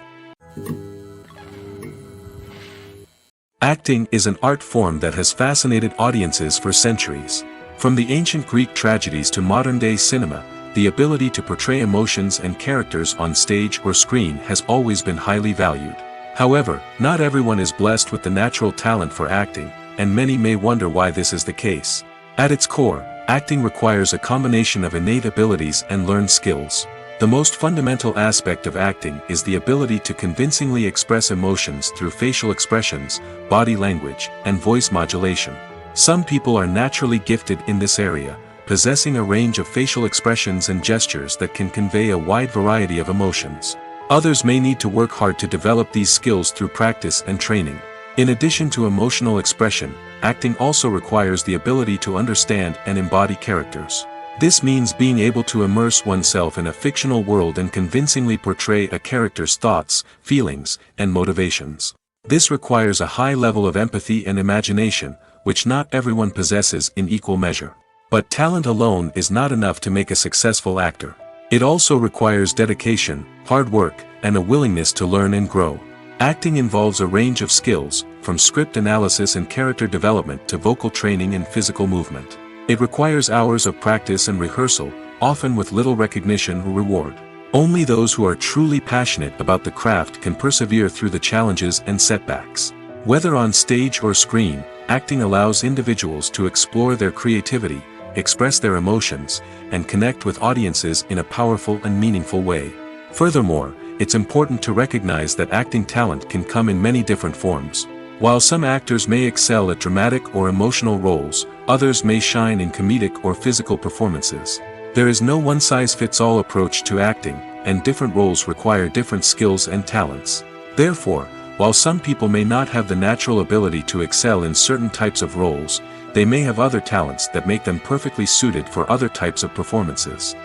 Acting is an art form that has fascinated audiences for centuries. From the ancient Greek tragedies to modern-day cinema, the ability to portray emotions and characters on stage or screen has always been highly valued. However, not everyone is blessed with the natural talent for acting, and many may wonder why this is the case. At its core, acting requires a combination of innate abilities and learned skills. The most fundamental aspect of acting is the ability to convincingly express emotions through facial expressions, body language, and voice modulation. Some people are naturally gifted in this area, possessing a range of facial expressions and gestures that can convey a wide variety of emotions. Others may need to work hard to develop these skills through practice and training. In addition to emotional expression, acting also requires the ability to understand and embody characters. This means being able to immerse oneself in a fictional world and convincingly portray a character's thoughts, feelings, and motivations. This requires a high level of empathy and imagination, which not everyone possesses in equal measure. But talent alone is not enough to make a successful actor. It also requires dedication, hard work, and a willingness to learn and grow. Acting involves a range of skills, from script analysis and character development to vocal training and physical movement. It requires hours of practice and rehearsal, often with little recognition or reward. Only those who are truly passionate about the craft can persevere through the challenges and setbacks. Whether on stage or screen, acting allows individuals to explore their creativity, express their emotions, and connect with audiences in a powerful and meaningful way. Furthermore, it's important to recognize that acting talent can come in many different forms. While some actors may excel at dramatic or emotional roles, others may shine in comedic or physical performances. There is no one-size-fits-all approach to acting, and different roles require different skills and talents. Therefore, while some people may not have the natural ability to excel in certain types of roles, they may have other talents that make them perfectly suited for other types of performances.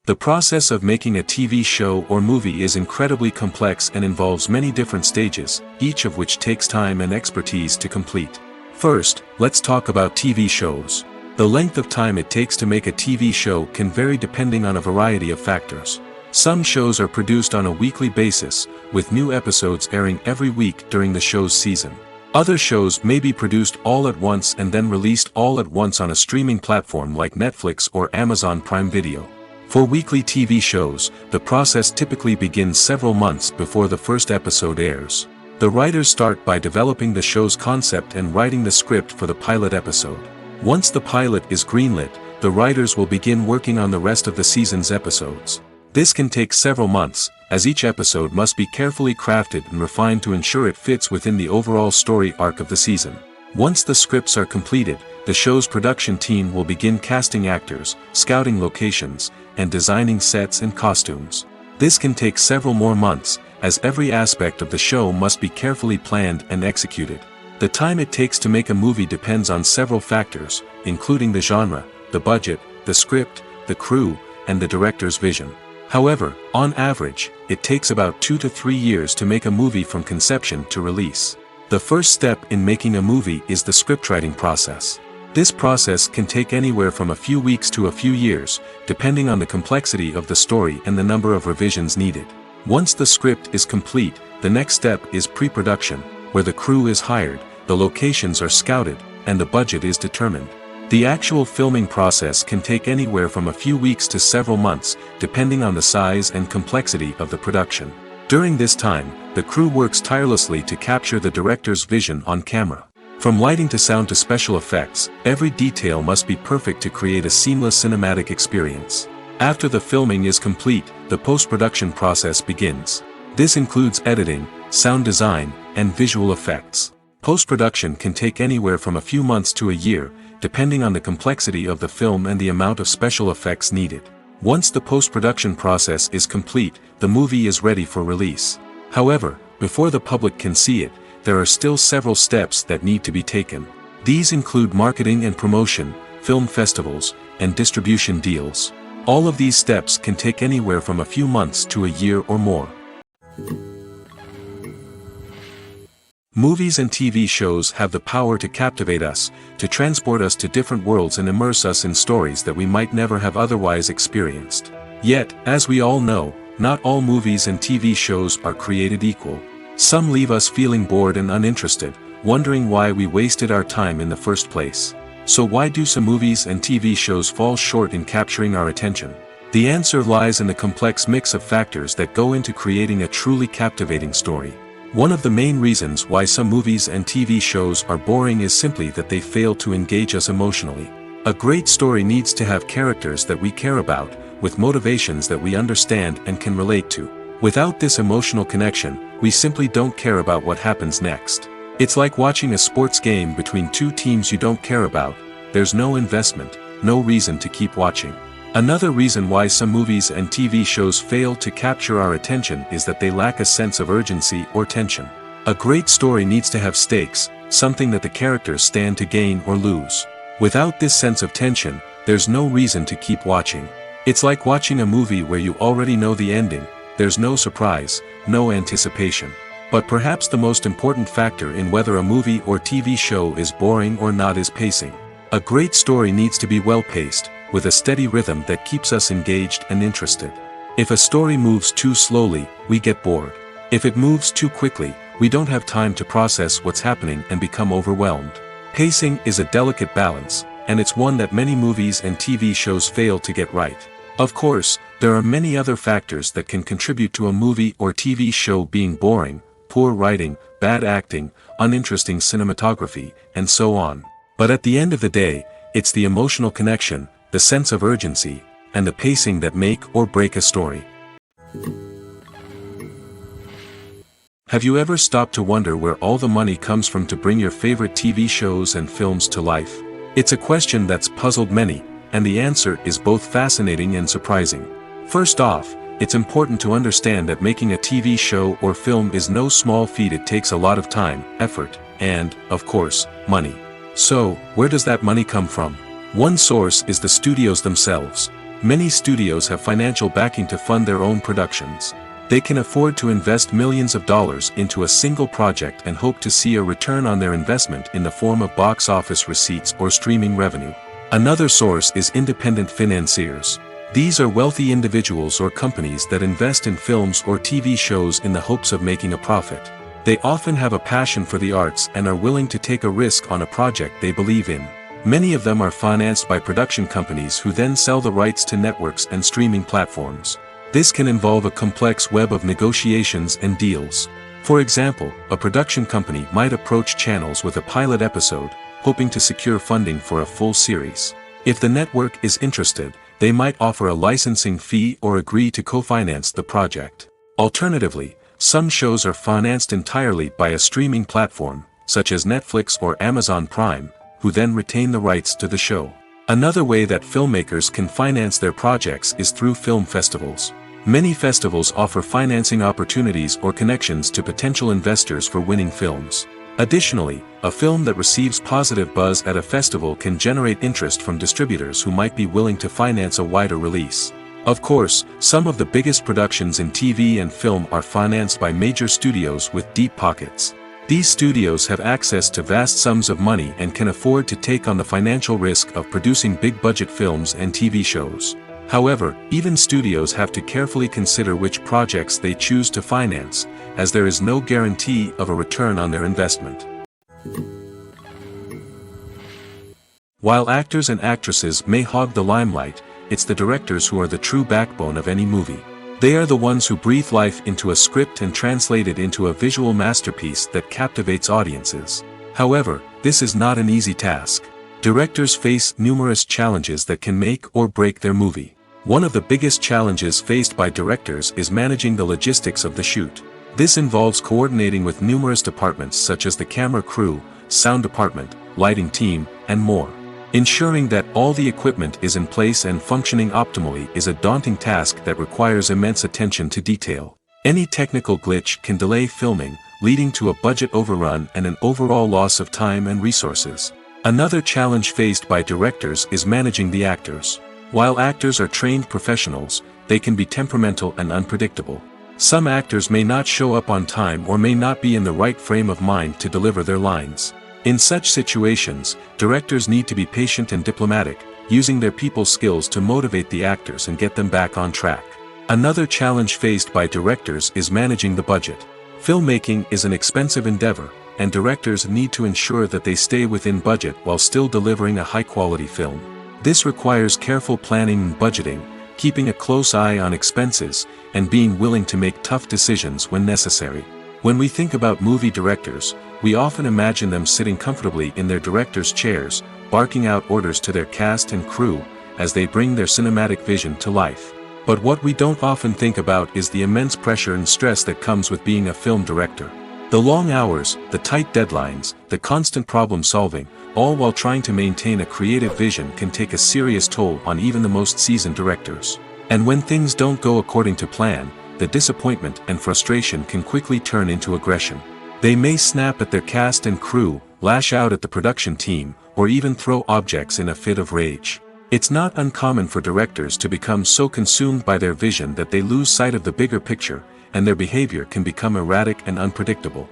The process of making a TV show or movie is incredibly complex and involves many different stages, each of which takes time and expertise to complete. First, let's talk about TV shows. The length of time it takes to make a TV show can vary depending on a variety of factors. Some shows are produced on a weekly basis, with new episodes airing every week during the show's season. Other shows may be produced all at once and then released all at once on a streaming platform like Netflix or Amazon Prime Video. For weekly TV shows, the process typically begins several months before the first episode airs. The writers start by developing the show's concept and writing the script for the pilot episode. Once the pilot is greenlit, the writers will begin working on the rest of the season's episodes. This can take several months, as each episode must be carefully crafted and refined to ensure it fits within the overall story arc of the season. Once the scripts are completed, the show's production team will begin casting actors, scouting locations, and designing sets and costumes. This can take several more months, as every aspect of the show must be carefully planned and executed. The time it takes to make a movie depends on several factors, including the genre, the budget, the script, the crew, and the director's vision. However, on average, it takes about 2 to 3 years to make a movie from conception to release. The first step in making a movie is the scriptwriting process. This process can take anywhere from a few weeks to a few years, depending on the complexity of the story and the number of revisions needed. Once the script is complete, the next step is pre-production, where the crew is hired, the locations are scouted, and the budget is determined. The actual filming process can take anywhere from a few weeks to several months, depending on the size and complexity of the production. During this time, the crew works tirelessly to capture the director's vision on camera. From lighting to sound to special effects, every detail must be perfect to create a seamless cinematic experience. After the filming is complete, the post-production process begins. This includes editing, sound design, and visual effects. Post-production can take anywhere from a few months to a year, depending on the complexity of the film and the amount of special effects needed. Once the post-production process is complete, the movie is ready for release. However, before the public can see it, there are still several steps that need to be taken. These include marketing and promotion, film festivals, and distribution deals. All of these steps can take anywhere from a few months to a year or more. Movies and TV shows have the power to captivate us, to transport us to different worlds and immerse us in stories that we might never have otherwise experienced. Yet, as we all know, not all movies and TV shows are created equal. Some leave us feeling bored and uninterested, wondering why we wasted our time in the first place. So why do some movies and TV shows fall short in capturing our attention? The answer lies in the complex mix of factors that go into creating a truly captivating story. One of the main reasons why some movies and TV shows are boring is simply that they fail to engage us emotionally. A great story needs to have characters that we care about, with motivations that we understand and can relate to. Without this emotional connection, we simply don't care about what happens next. It's like watching a sports game between two teams you don't care about. There's no investment, no reason to keep watching. Another reason why some movies and TV shows fail to capture our attention is that they lack a sense of urgency or tension. A great story needs to have stakes, something that the characters stand to gain or lose. Without this sense of tension, there's no reason to keep watching. It's like watching a movie where you already know the ending. There's no surprise, no anticipation. But perhaps the most important factor in whether a movie or TV show is boring or not is pacing. A great story needs to be well-paced, with a steady rhythm that keeps us engaged and interested. If a story moves too slowly, we get bored. If it moves too quickly, we don't have time to process what's happening and become overwhelmed. Pacing is a delicate balance, and it's one that many movies and TV shows fail to get right. Of course, there are many other factors that can contribute to a movie or TV show being boring: poor writing, bad acting, uninteresting cinematography, and so on. But at the end of the day, it's the emotional connection, the sense of urgency, and the pacing that make or break a story. Have you ever stopped to wonder where all the money comes from to bring your favorite TV shows and films to life? It's a question that's puzzled many, and the answer is both fascinating and surprising. First off, it's important to understand that making a TV show or film is no small feat. It takes a lot of time, effort, and, of course, money. So, where does that money come from? One source is the studios themselves. Many studios have financial backing to fund their own productions. They can afford to invest millions of dollars into a single project and hope to see a return on their investment in the form of box office receipts or streaming revenue. Another source is independent financiers. These are wealthy individuals or companies that invest in films or TV shows in the hopes of making a profit. They often have a passion for the arts and are willing to take a risk on a project they believe in. Many of them are financed by production companies who then sell the rights to networks and streaming platforms. This can involve a complex web of negotiations and deals. For example, a production company might approach channels with a pilot episode, hoping to secure funding for a full series. If the network is interested, they might offer a licensing fee or agree to co-finance the project. Alternatively, some shows are financed entirely by a streaming platform, such as Netflix or Amazon Prime, who then retain the rights to the show. Another way that filmmakers can finance their projects is through film festivals. Many festivals offer financing opportunities or connections to potential investors for winning films. Additionally, a film that receives positive buzz at a festival can generate interest from distributors who might be willing to finance a wider release. Of course, some of the biggest productions in TV and film are financed by major studios with deep pockets. These studios have access to vast sums of money and can afford to take on the financial risk of producing big-budget films and TV shows. However, even studios have to carefully consider which projects they choose to finance, as there is no guarantee of a return on their investment. While actors and actresses may hog the limelight, it's the directors who are the true backbone of any movie. They are the ones who breathe life into a script and translate it into a visual masterpiece that captivates audiences. However, this is not an easy task. Directors face numerous challenges that can make or break their movie. One of the biggest challenges faced by directors is managing the logistics of the shoot. This involves coordinating with numerous departments such as the camera crew, sound department, lighting team, and more. Ensuring that all the equipment is in place and functioning optimally is a daunting task that requires immense attention to detail. Any technical glitch can delay filming, leading to a budget overrun and an overall loss of time and resources. Another challenge faced by directors is managing the actors. While actors are trained professionals, they can be temperamental and unpredictable. Some actors may not show up on time or may not be in the right frame of mind to deliver their lines. In such situations, directors need to be patient and diplomatic, using their people skills to motivate the actors and get them back on track. Another challenge faced by directors is managing the budget. Filmmaking is an expensive endeavor, and directors need to ensure that they stay within budget while still delivering a high-quality film. This requires careful planning and budgeting, keeping a close eye on expenses, and being willing to make tough decisions when necessary. When we think about movie directors, we often imagine them sitting comfortably in their director's chairs, barking out orders to their cast and crew, as they bring their cinematic vision to life. But what we don't often think about is the immense pressure and stress that comes with being a film director. The long hours, the tight deadlines, the constant problem-solving, all while trying to maintain a creative vision can take a serious toll on even the most seasoned directors. And when things don't go according to plan, the disappointment and frustration can quickly turn into aggression. They may snap at their cast and crew, lash out at the production team, or even throw objects in a fit of rage. It's not uncommon for directors to become so consumed by their vision that they lose sight of the bigger picture, and their behavior can become erratic and unpredictable.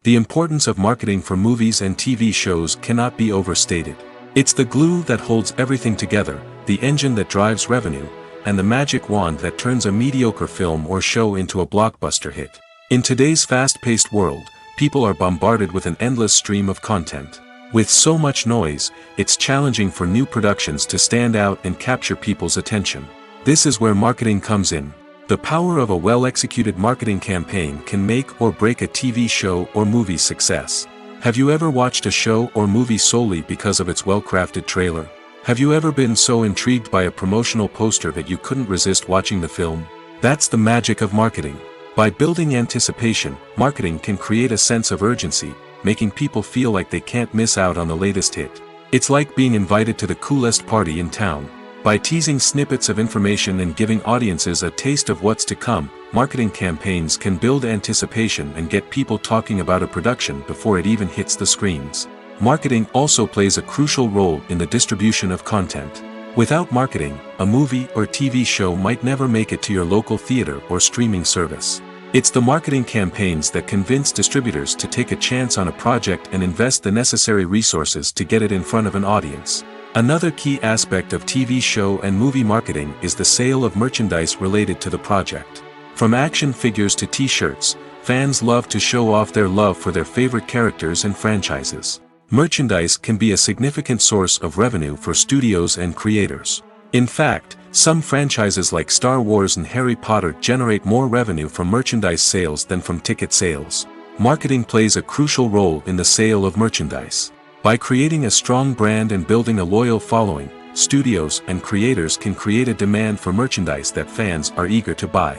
The importance of marketing for movies and TV shows cannot be overstated. It's the glue that holds everything together, the engine that drives revenue, and the magic wand that turns a mediocre film or show into a blockbuster hit. In today's fast-paced world, people are bombarded with an endless stream of content. With so much noise, it's challenging for new productions to stand out and capture people's attention. This is where marketing comes in. The power of a well-executed marketing campaign can make or break a TV show or movie's success. Have you ever watched a show or movie solely because of its well-crafted trailer? Have you ever been so intrigued by a promotional poster that you couldn't resist watching the film? That's the magic of marketing. By building anticipation, marketing can create a sense of urgency, making people feel like they can't miss out on the latest hit. It's like being invited to the coolest party in town. By teasing snippets of information and giving audiences a taste of what's to come, marketing campaigns can build anticipation and get people talking about a production before it even hits the screens. Marketing also plays a crucial role in the distribution of content. Without marketing, a movie or TV show might never make it to your local theater or streaming service. It's the marketing campaigns that convince distributors to take a chance on a project and invest the necessary resources to get it in front of an audience. Another key aspect of TV show and movie marketing is the sale of merchandise related to the project. From action figures to t-shirts, fans love to show off their love for their favorite characters and franchises. Merchandise can be a significant source of revenue for studios and creators. In fact, some franchises like Star Wars and Harry Potter generate more revenue from merchandise sales than from ticket sales. Marketing plays a crucial role in the sale of merchandise. By creating a strong brand and building a loyal following, studios and creators can create a demand for merchandise that fans are eager to buy.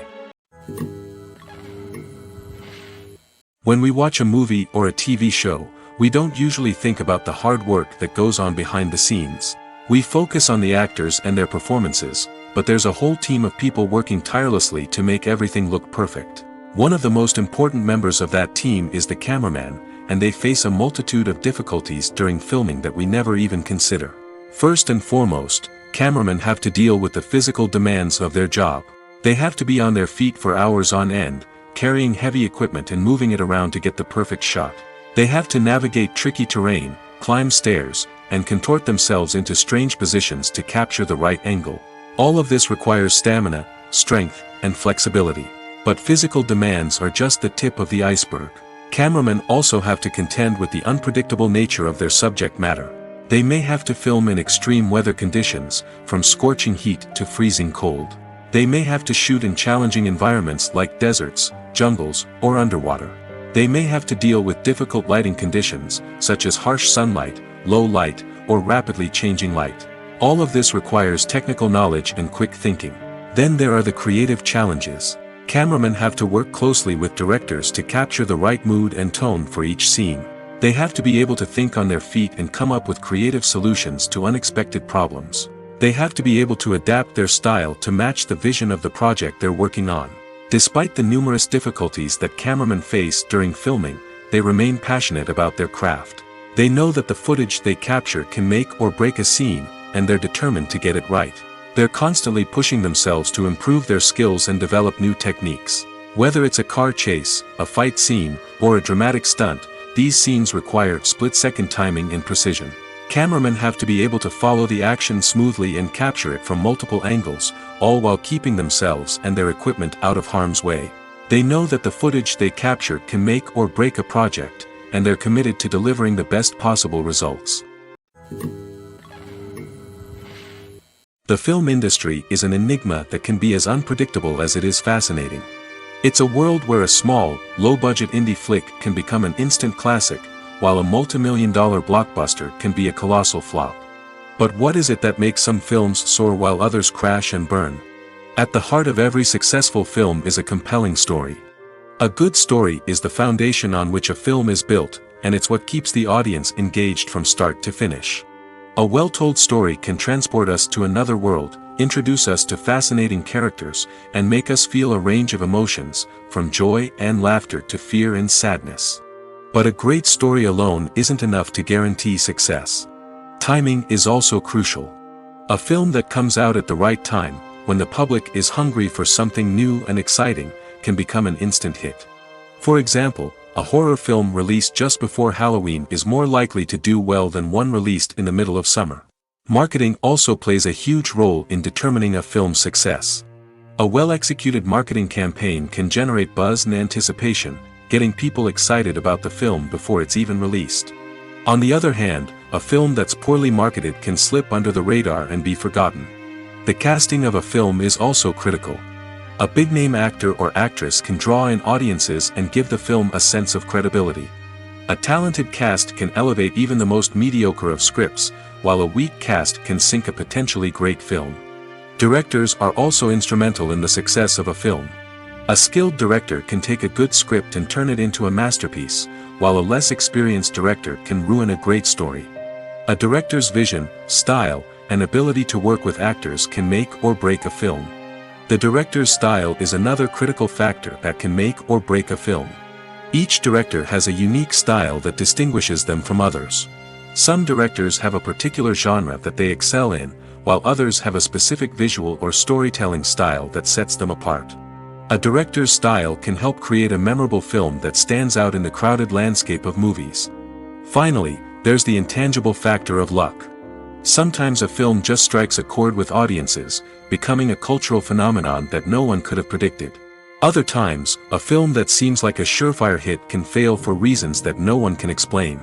When we watch a movie or a TV show, we don't usually think about the hard work that goes on behind the scenes. We focus on the actors and their performances, but there's a whole team of people working tirelessly to make everything look perfect. One of the most important members of that team is the cameraman, and they face a multitude of difficulties during filming that we never even consider. First and foremost, cameramen have to deal with the physical demands of their job. They have to be on their feet for hours on end, carrying heavy equipment and moving it around to get the perfect shot. They have to navigate tricky terrain, climb stairs, and contort themselves into strange positions to capture the right angle. All of this requires stamina, strength, and flexibility. But physical demands are just the tip of the iceberg. Cameramen also have to contend with the unpredictable nature of their subject matter. They may have to film in extreme weather conditions, from scorching heat to freezing cold. They may have to shoot in challenging environments like deserts, jungles, or underwater. They may have to deal with difficult lighting conditions, such as harsh sunlight, low light, or rapidly changing light. All of this requires technical knowledge and quick thinking. Then there are the creative challenges. Cameramen have to work closely with directors to capture the right mood and tone for each scene. They have to be able to think on their feet and come up with creative solutions to unexpected problems. They have to be able to adapt their style to match the vision of the project they're working on. Despite the numerous difficulties that cameramen face during filming, they remain passionate about their craft. They know that the footage they capture can make or break a scene, and they're determined to get it right. They're constantly pushing themselves to improve their skills and develop new techniques. Whether it's a car chase, a fight scene, or a dramatic stunt, these scenes require split-second timing and precision. Cameramen have to be able to follow the action smoothly and capture it from multiple angles, all while keeping themselves and their equipment out of harm's way. They know that the footage they capture can make or break a project, and they're committed to delivering the best possible results. The film industry is an enigma that can be as unpredictable as it is fascinating. It's a world where a small, low-budget indie flick can become an instant classic, while a multi-million-dollar blockbuster can be a colossal flop. But what is it that makes some films soar while others crash and burn? At the heart of every successful film is a compelling story. A good story is the foundation on which a film is built, and it's what keeps the audience engaged from start to finish. A well-told story can transport us to another world, introduce us to fascinating characters, and make us feel a range of emotions, from joy and laughter to fear and sadness. But a great story alone isn't enough to guarantee success. Timing is also crucial. A film that comes out at the right time, when the public is hungry for something new and exciting, can become an instant hit. For example, a horror film released just before Halloween is more likely to do well than one released in the middle of summer. Marketing also plays a huge role in determining a film's success. A well-executed marketing campaign can generate buzz and anticipation, getting people excited about the film before it's even released. On the other hand, a film that's poorly marketed can slip under the radar and be forgotten. The casting of a film is also critical. A big-name actor or actress can draw in audiences and give the film a sense of credibility. A talented cast can elevate even the most mediocre of scripts, while a weak cast can sink a potentially great film. Directors are also instrumental in the success of a film. A skilled director can take a good script and turn it into a masterpiece, while a less experienced director can ruin a great story. A director's vision, style, and ability to work with actors can make or break a film. The director's style is another critical factor that can make or break a film. Each director has a unique style that distinguishes them from others. Some directors have a particular genre that they excel in, while others have a specific visual or storytelling style that sets them apart. A director's style can help create a memorable film that stands out in the crowded landscape of movies. Finally, there's the intangible factor of luck. Sometimes a film just strikes a chord with audiences, becoming a cultural phenomenon that no one could have predicted. Other times, a film that seems like a surefire hit can fail for reasons that no one can explain.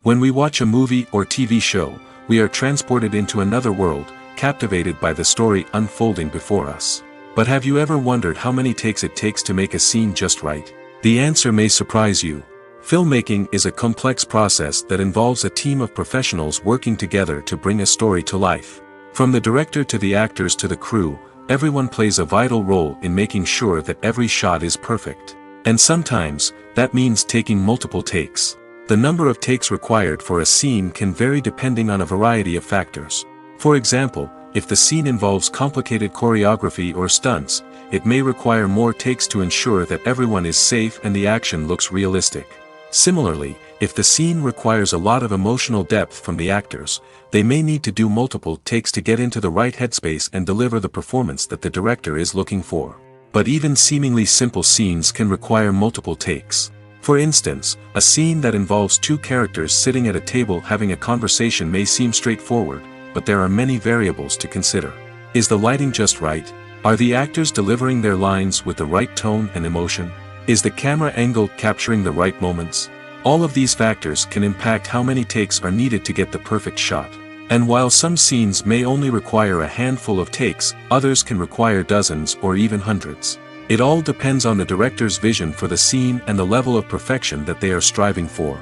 When we watch a movie or TV show, we are transported into another world, captivated by the story unfolding before us. But have you ever wondered how many takes it takes to make a scene just right? The answer may surprise you. Filmmaking is a complex process that involves a team of professionals working together to bring a story to life. From the director to the actors to the crew, everyone plays a vital role in making sure that every shot is perfect. And sometimes, that means taking multiple takes. The number of takes required for a scene can vary depending on a variety of factors. For example, if the scene involves complicated choreography or stunts, it may require more takes to ensure that everyone is safe and the action looks realistic. Similarly, if the scene requires a lot of emotional depth from the actors, they may need to do multiple takes to get into the right headspace and deliver the performance that the director is looking for. But even seemingly simple scenes can require multiple takes. For instance, a scene that involves two characters sitting at a table having a conversation may seem straightforward, but there are many variables to consider. Is the lighting just right? Are the actors delivering their lines with the right tone and emotion? Is the camera angle capturing the right moments? All of these factors can impact how many takes are needed to get the perfect shot. And while some scenes may only require a handful of takes, others can require dozens or even hundreds. It all depends on the director's vision for the scene and the level of perfection that they are striving for.